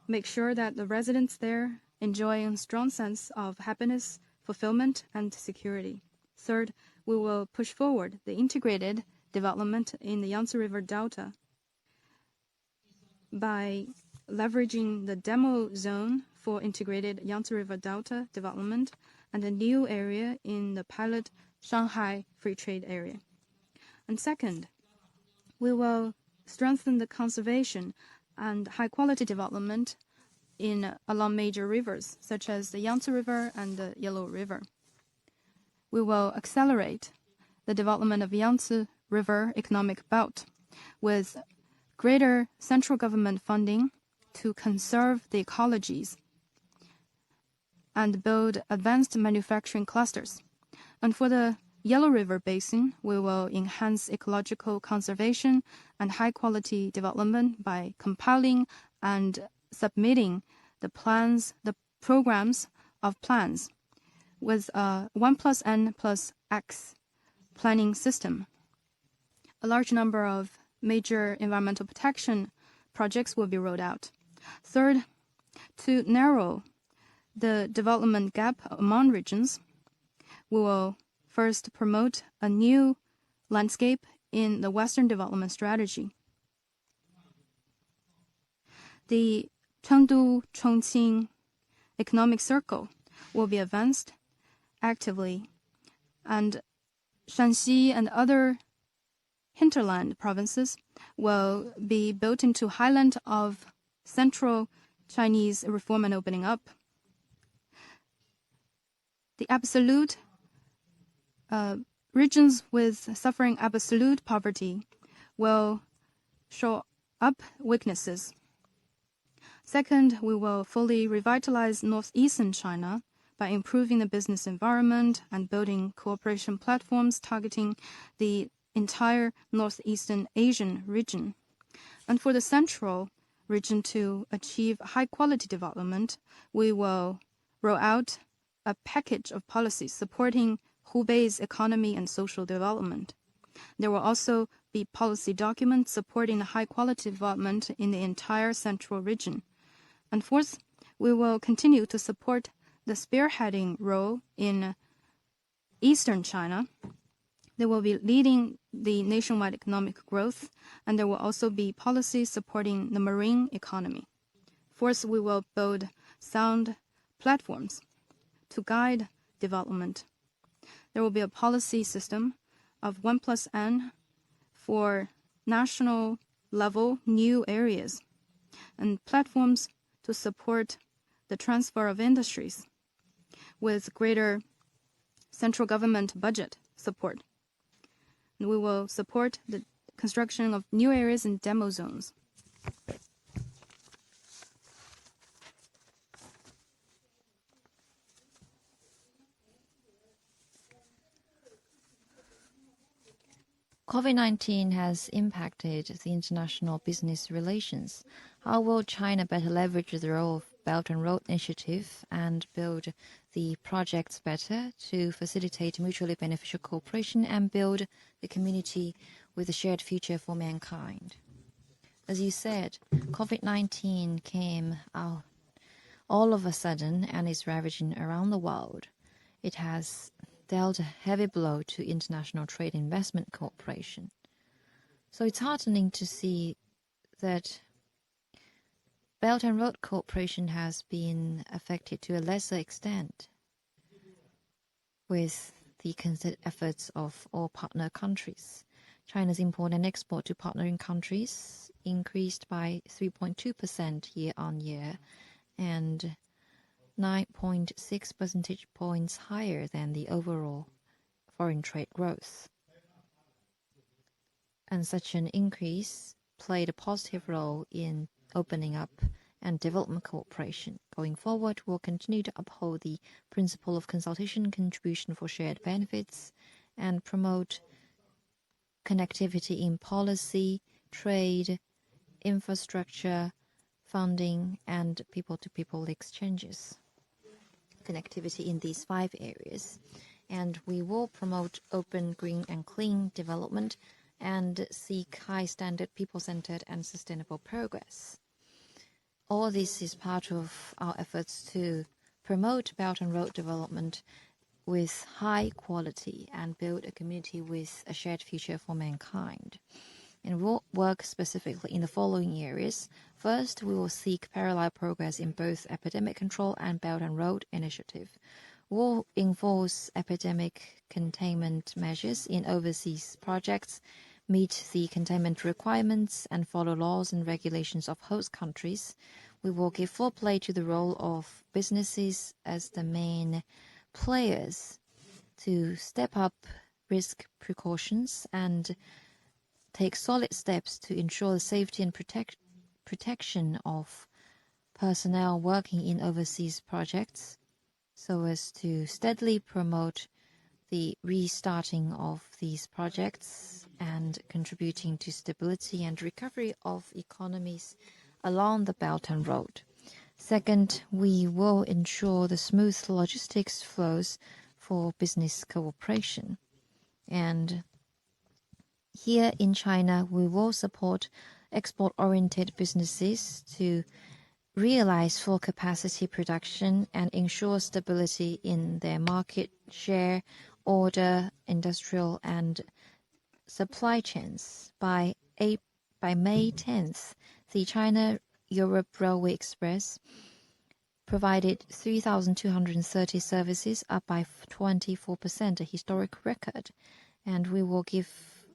Make sure that the residents there enjoy a strong sense of happiness, fulfillment, and security. Third, we will push forward the integrated development in the Yangtze River Delta by leveraging the demo zone for integrated Yangtze River Delta development and a new area in the pilot Shanghai Free Trade Area. And second, we will strengthen the conservation and high-quality development along major rivers, such as the Yangtze River and the Yellow River. We will accelerate the development of Yangtze River Economic Belt with greater central government funding to conserve the ecologies and build advanced manufacturing clusters. And for the Yellow River Basin, we will enhance ecological conservation and high-quality development by compiling and submitting the programs of plans with a 1+N+X planning system. A large number of major environmental protection projects will be rolled out. Third, to narrow the development gap among regions, we will first promote a new landscape in the Western development strategy. The Chengdu-Chongqing economic circle will be advanced actively, and Shanxi and other hinterland provinces will be built into highland of central Chinese reform and opening up. The absolute regions with suffering absolute poverty will show up weaknesses. Second, we will fully revitalize northeastern China by improving the business environment and building cooperation platforms targeting the entire northeastern Asian region. And for the central region to achieve high-quality development, we will roll out a package of policies supporting Hubei's economy and social development. There will also be policy documents supporting the high-quality development in the entire central region. And fourth, we will continue to support the spearheading role in eastern China. They will be leading the nationwide economic growth, and there will also be policies supporting the marine economy. Fourth, we will build sound platforms to guide development. There will be a policy system of 1+N for national level new areas and platforms to support the transfer of industries with greater central government budget support. And we will support the construction of new areas and demo zones. COVID-19 has impacted the international business relations. How will China better leverage the role of Belt and Road Initiative and build the projects better to facilitate mutually beneficial cooperation and build the community with a shared future for mankind? As you said, COVID-19 came out all of a sudden and is ravaging around the world. It has dealt a heavy blow to international trade investment cooperation. So it's heartening to see that Belt and Road cooperation has been affected to a lesser extent with the concerted efforts of all partner countries. China's import and export to partnering countries increased by 3.2% year-on-year and 9.6 percentage points higher than the overall foreign trade growth. And such an increase played a positive role in opening up and development cooperation. Going forward, we'll continue to uphold the principle of consultation and contribution for shared benefits and promote connectivity in policy, trade, infrastructure, funding, and people-to-people exchanges. Connectivity in these 5 areas. And we will promote open, green, and clean development and seek high-standard, people-centered, and sustainable progress. All this is part of our efforts to promote Belt and Road development with high quality and build a community with a shared future for mankind. And we'll work specifically in the following areas. First, we will seek parallel progress in both epidemic control and Belt and Road initiative. We'll enforce epidemic containment measures in overseas projects, meet the containment requirements, and follow laws and regulations of host countries. We will give full play to the role of businesses as the main players to step up risk precautions and take solid steps to ensure the safety and protection of personnel working in overseas projects, so as to steadily promote the restarting of these projects and contributing to stability and recovery of economies along the Belt and Road. Second, we will ensure the smooth logistics flows for business cooperation. And here in China, we will support export-oriented businesses to realize full capacity production and ensure stability in their market share, order, industrial and supply chains. By May 10th, the China-Europe Railway Express provided 3,230 services, up by 24%, a historic record. And we will give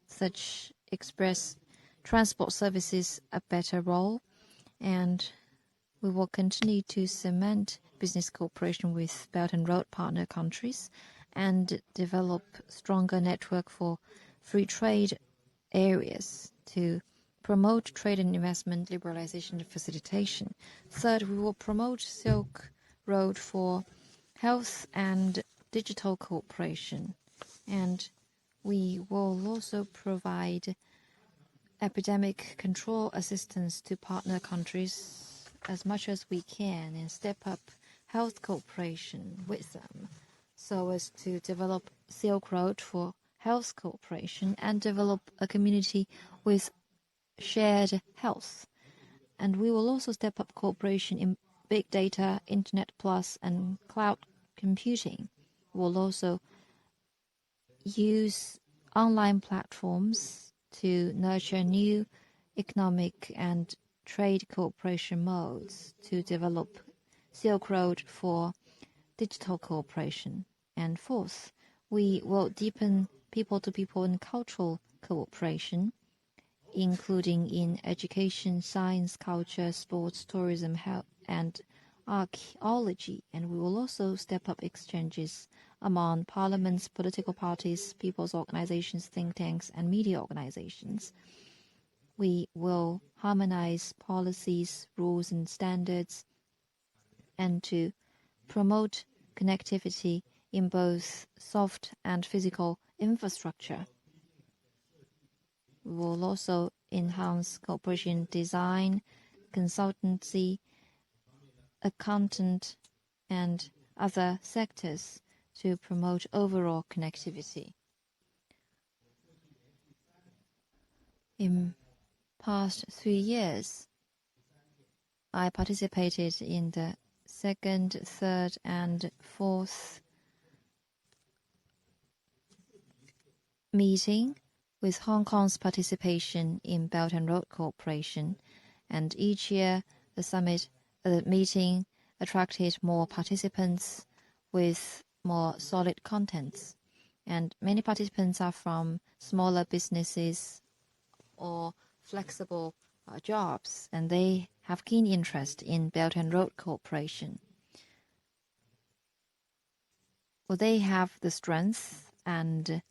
such express transport services a better role. And we will continue to cement business cooperation with Belt and Road partner countries and develop stronger network for free trade areas to promote trade and investment liberalization and facilitation. Third, we will promote Silk Road for health and digital cooperation. And we will also provide epidemic control assistance to partner countries as much as we can and step up health cooperation with them so as to develop Silk Road for health cooperation and develop a community with shared health. And we will also step up cooperation in big data, internet plus, and cloud computing. We'll also use online platforms to nurture new economic and trade cooperation modes to develop Silk Road for digital cooperation. And fourth, we will deepen people-to-people and cultural cooperation, including in education, science, culture, sports, tourism, health, and archaeology. And we will also step up exchanges among parliaments, political parties, people's organizations, think tanks, and media organizations. We will harmonize policies, rules, and standards, and to promote connectivity in both soft and physical infrastructure. We will also enhance cooperation design, consultancy, accountant, and other sectors to promote overall connectivity. In past 3 years, I participated in the second, third, and fourth meeting with Hong Kong's participation in Belt and Road Cooperation, and each year the meeting attracted more participants with more solid contents. And many participants are from smaller businesses or flexible jobs, and they have keen interest in Belt and Road Cooperation. Well, they have the strength and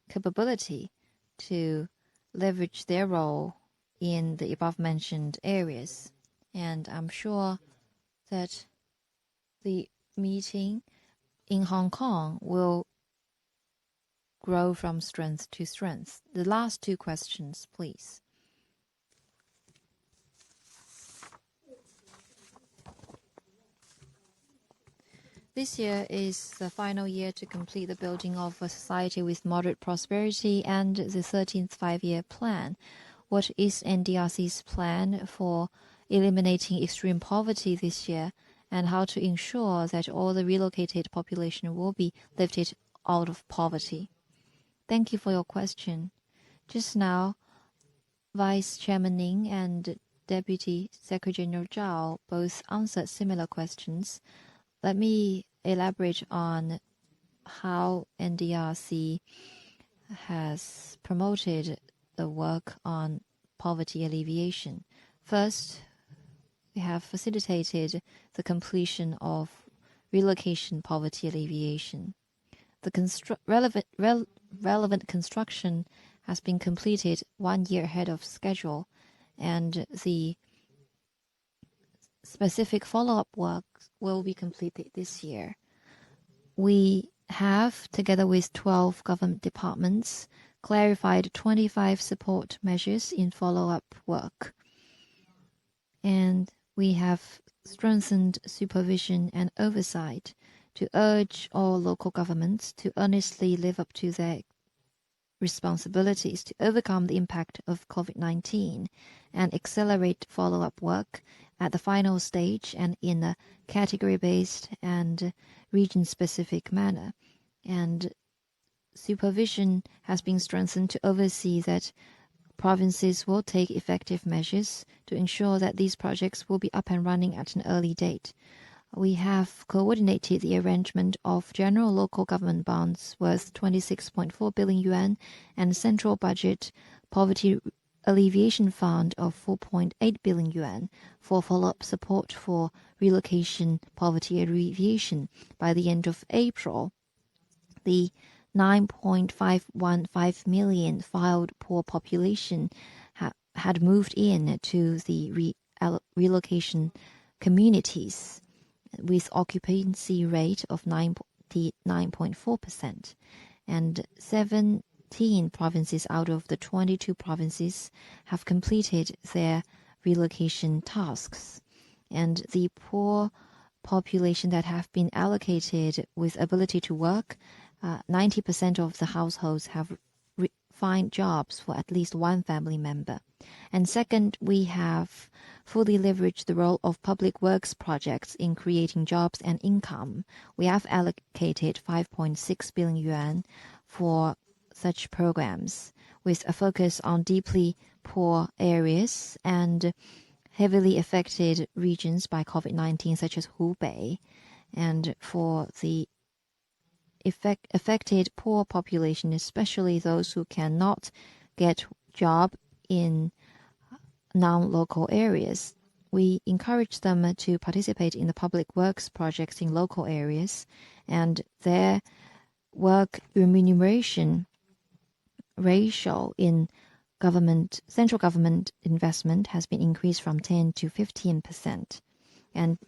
capability to leverage their role in the above-mentioned areas. And I'm sure that the meeting in Hong Kong will grow from strength to strength. The last two questions, please. This year is the final year to complete the building of a society with moderate prosperity and the 13th five-year plan. What is NDRC's plan for eliminating extreme poverty this year, and how to ensure that all the relocated population will be lifted out of poverty? Thank you for your question. Just now, Vice Chairman Ning and Deputy Secretary General Zhao both answered similar questions. Let me elaborate on how NDRC has promoted the work on poverty alleviation. First, we have facilitated the completion of relocation poverty alleviation. The relevant construction has been completed 1 year ahead of schedule, and the specific follow-up work will be completed this year. We have, together with 12 government departments, clarified 25 support measures in follow-up work. And we have strengthened supervision and oversight to urge all local governments to earnestly live up to their responsibilities to overcome the impact of COVID-19 and accelerate follow-up work at the final stage and in a category-based and region-specific manner. And supervision has been strengthened to oversee that provinces will take effective measures to ensure that these projects will be up and running at an early date. We have coordinated the arrangement of general local government bonds worth 26.4 billion yuan and central budget poverty alleviation fund of 4.8 billion yuan for follow-up support for relocation poverty alleviation. By the end of April, the 9.515 million filed poor population had moved in to the relocation communities with occupancy rate of 9.4%, and 17 provinces out of the 22 provinces have completed their relocation tasks. And the poor population that have been allocated with ability to work, 90% of the households have find jobs for at least one family member. And second, we have fully leveraged the role of public works projects in creating jobs and income. We have allocated 5.6 billion yuan for such programs, with a focus on deeply poor areas and heavily affected regions by COVID-19, such as Hubei. And for the affected poor population, especially those who cannot get job in non-local areas, we encourage them to participate in the public works projects in local areas, and their work remuneration ratio in central government investment has been increased from 10 to 15%. And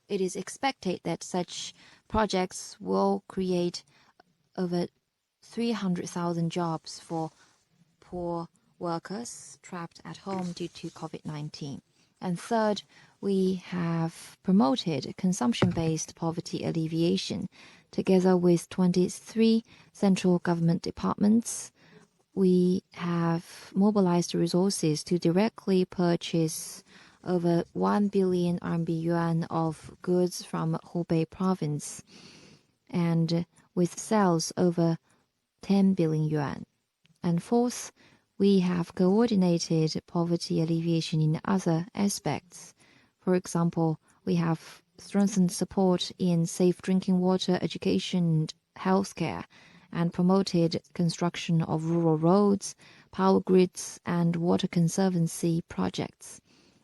it is expected that such projects will create over 300,000 jobs for poor workers trapped at home due to COVID-19. And third, we have promoted consumption-based poverty alleviation. Together with 23 central government departments, we have mobilized resources to directly purchase over 1 billion yuan of goods from Hubei province, and with sales over 10 billion yuan. And fourth, we have coordinated poverty alleviation in other aspects. For example, we have strengthened support in safe drinking water, education, and healthcare, and promoted construction of rural roads, power grids, and water conservancy projects.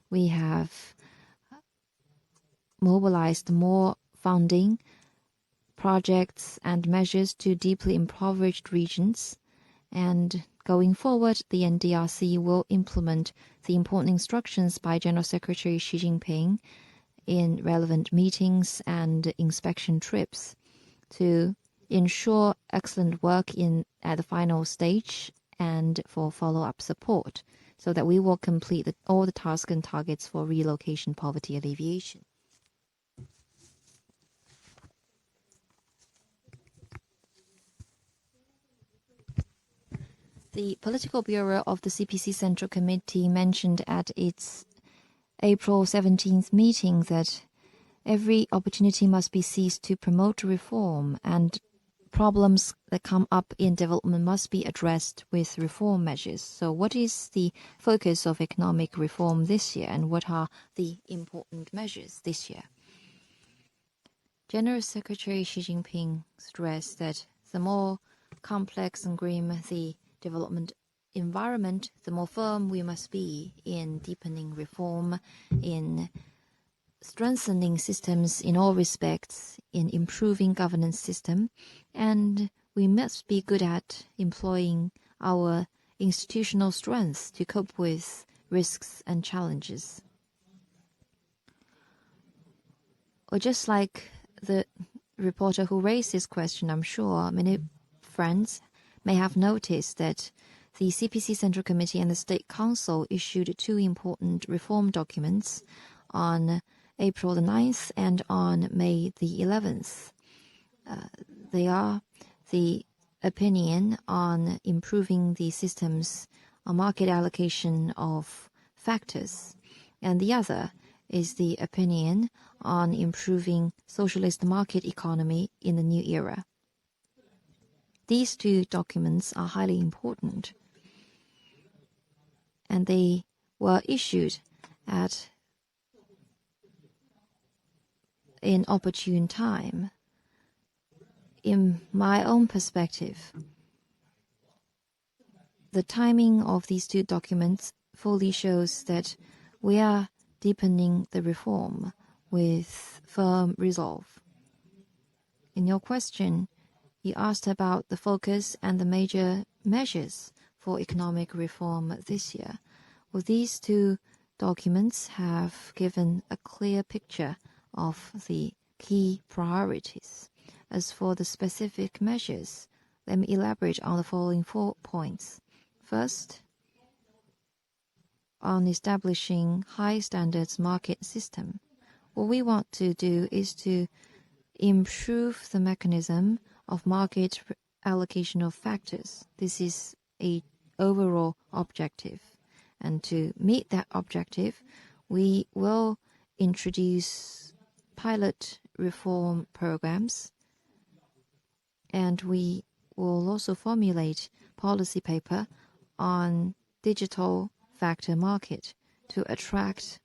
We have mobilized more funding, projects, and measures to deeply impoverished regions. And going forward, the NDRC will implement the important instructions by General Secretary Xi Jinping in relevant meetings and inspection trips to ensure excellent work at the final stage and for follow-up support, so that we will complete all the tasks and targets for relocation poverty alleviation. The Political Bureau of the CPC Central Committee mentioned at its April 17th meeting that every opportunity must be seized to promote reform, and problems that come up in development must be addressed with reform measures. So what is the focus of economic reform this year, and what are the important measures this year? General Secretary Xi Jinping stressed that the more complex and grim the development environment, the more firm we must be in deepening reform, in strengthening systems in all respects, in improving governance system, and we must be good at employing our institutional strengths to cope with risks and challenges. Or just like the reporter who raised this question, I'm sure many friends may have noticed that the CPC Central Committee and the State Council issued two important reform documents on April the 9th and on May the 11th. They are the opinion on improving the systems on market allocation of factors, and the other is the opinion on improving socialist market economy in the new era. These two documents are highly important, and they were issued at an opportune time. In my own perspective, the timing of these two documents fully shows that we are deepening the reform with firm resolve. In your question, you asked about the focus and the major measures for economic reform this year. Well, these two documents have given a clear picture of the key priorities. As for the specific measures, let me elaborate on the following 4 points. First, on establishing high standards market system. What we want to do is to improve the mechanism of market allocation of factors. This is an overall objective. And to meet that objective, we will introduce pilot reform programs, and we will also formulate policy paper on digital factor market to attract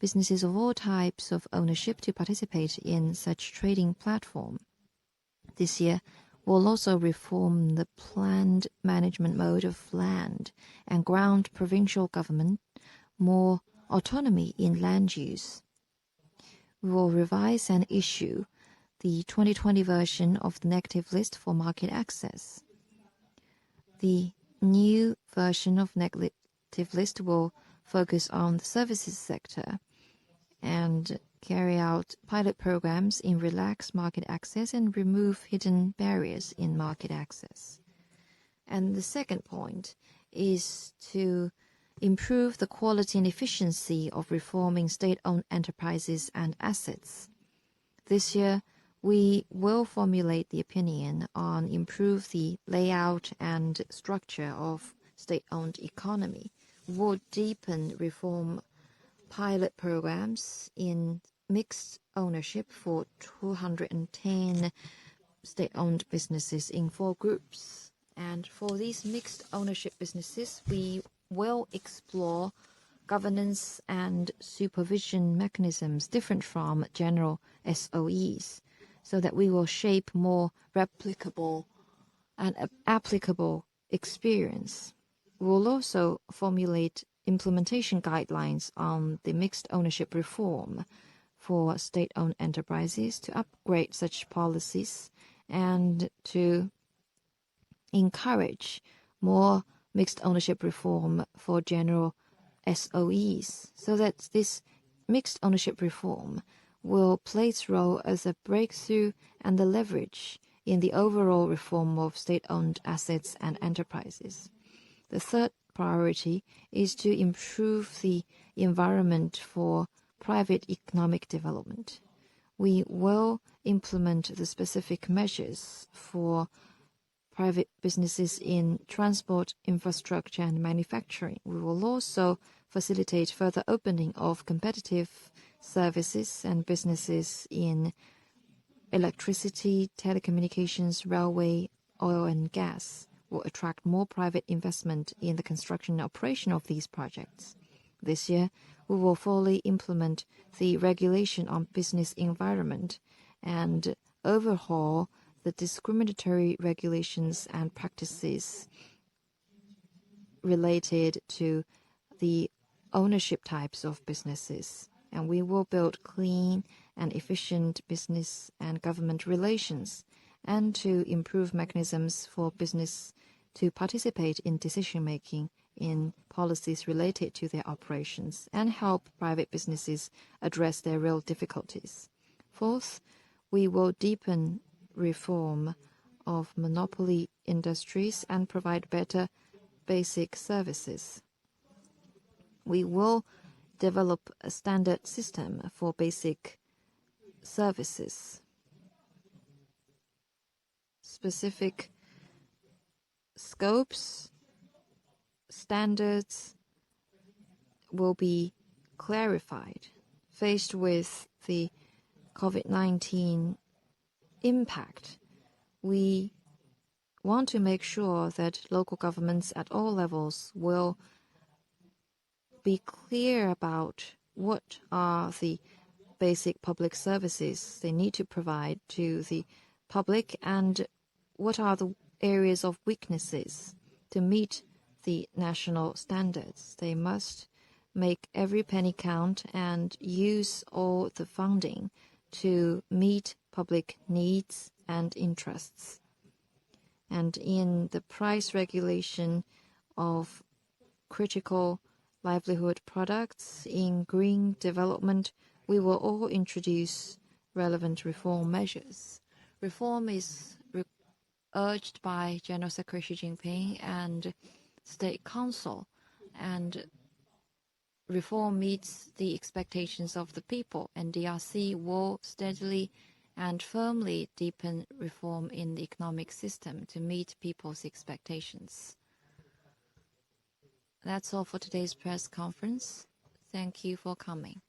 businesses of all types of ownership to participate in such trading platform. This year, we'll also reform the planned management mode of land and grant provincial government more autonomy in land use. We will revise and issue the 2020 version of the negative list for market access. The new version of negative list will focus on the services sector and carry out pilot programs in relaxed market access and remove hidden barriers in market access. And the second point is to improve the quality and efficiency of reforming state-owned enterprises and assets. This year, we will formulate the opinion on improve the layout and structure of state-owned economy. We'll deepen reform pilot programs in mixed ownership for 210 state-owned businesses in 4 groups. And for these mixed ownership businesses, we will explore governance and supervision mechanisms different from general SOEs, so that we will shape more replicable and applicable experience. We will also formulate implementation guidelines on the mixed ownership reform for state-owned enterprises to upgrade such policies and to encourage more mixed ownership reform for general SOEs, so that this mixed ownership reform will play its role as a breakthrough and the leverage in the overall reform of state-owned assets and enterprises. The third priority is to improve the environment for private economic development. We will implement the specific measures for private businesses in transport, infrastructure, and manufacturing. We will also facilitate further opening of competitive services and businesses in electricity, telecommunications, railway, oil and gas. Will attract more private investment in the construction and operation of these projects. This year, we will fully implement the regulation on business environment and overhaul the discriminatory regulations and practices related to the ownership types of businesses. And we will build clean and efficient business and government relations, and to improve mechanisms for business to participate in decision-making in policies related to their operations, and help private businesses address their real difficulties. Fourth, we will deepen reform of monopoly industries and provide better basic services. We will develop a standard system for basic services. Specific scopes, standards will be clarified. Faced with the COVID-19 impact, we want to make sure that local governments at all levels will be clear about what are the basic public services they need to provide to the public and what are the areas of weaknesses to meet the national standards. They must make every penny count and use all the funding to meet public needs and interests. And in the price regulation of critical livelihood products in green development, we will all introduce relevant reform measures. Reform is urged by General Secretary Xi Jinping and State Council, and reform meets the expectations of the people, and DRC will steadily and firmly deepen reform in the economic system to meet people's expectations. That's all for today's press conference. Thank you for coming.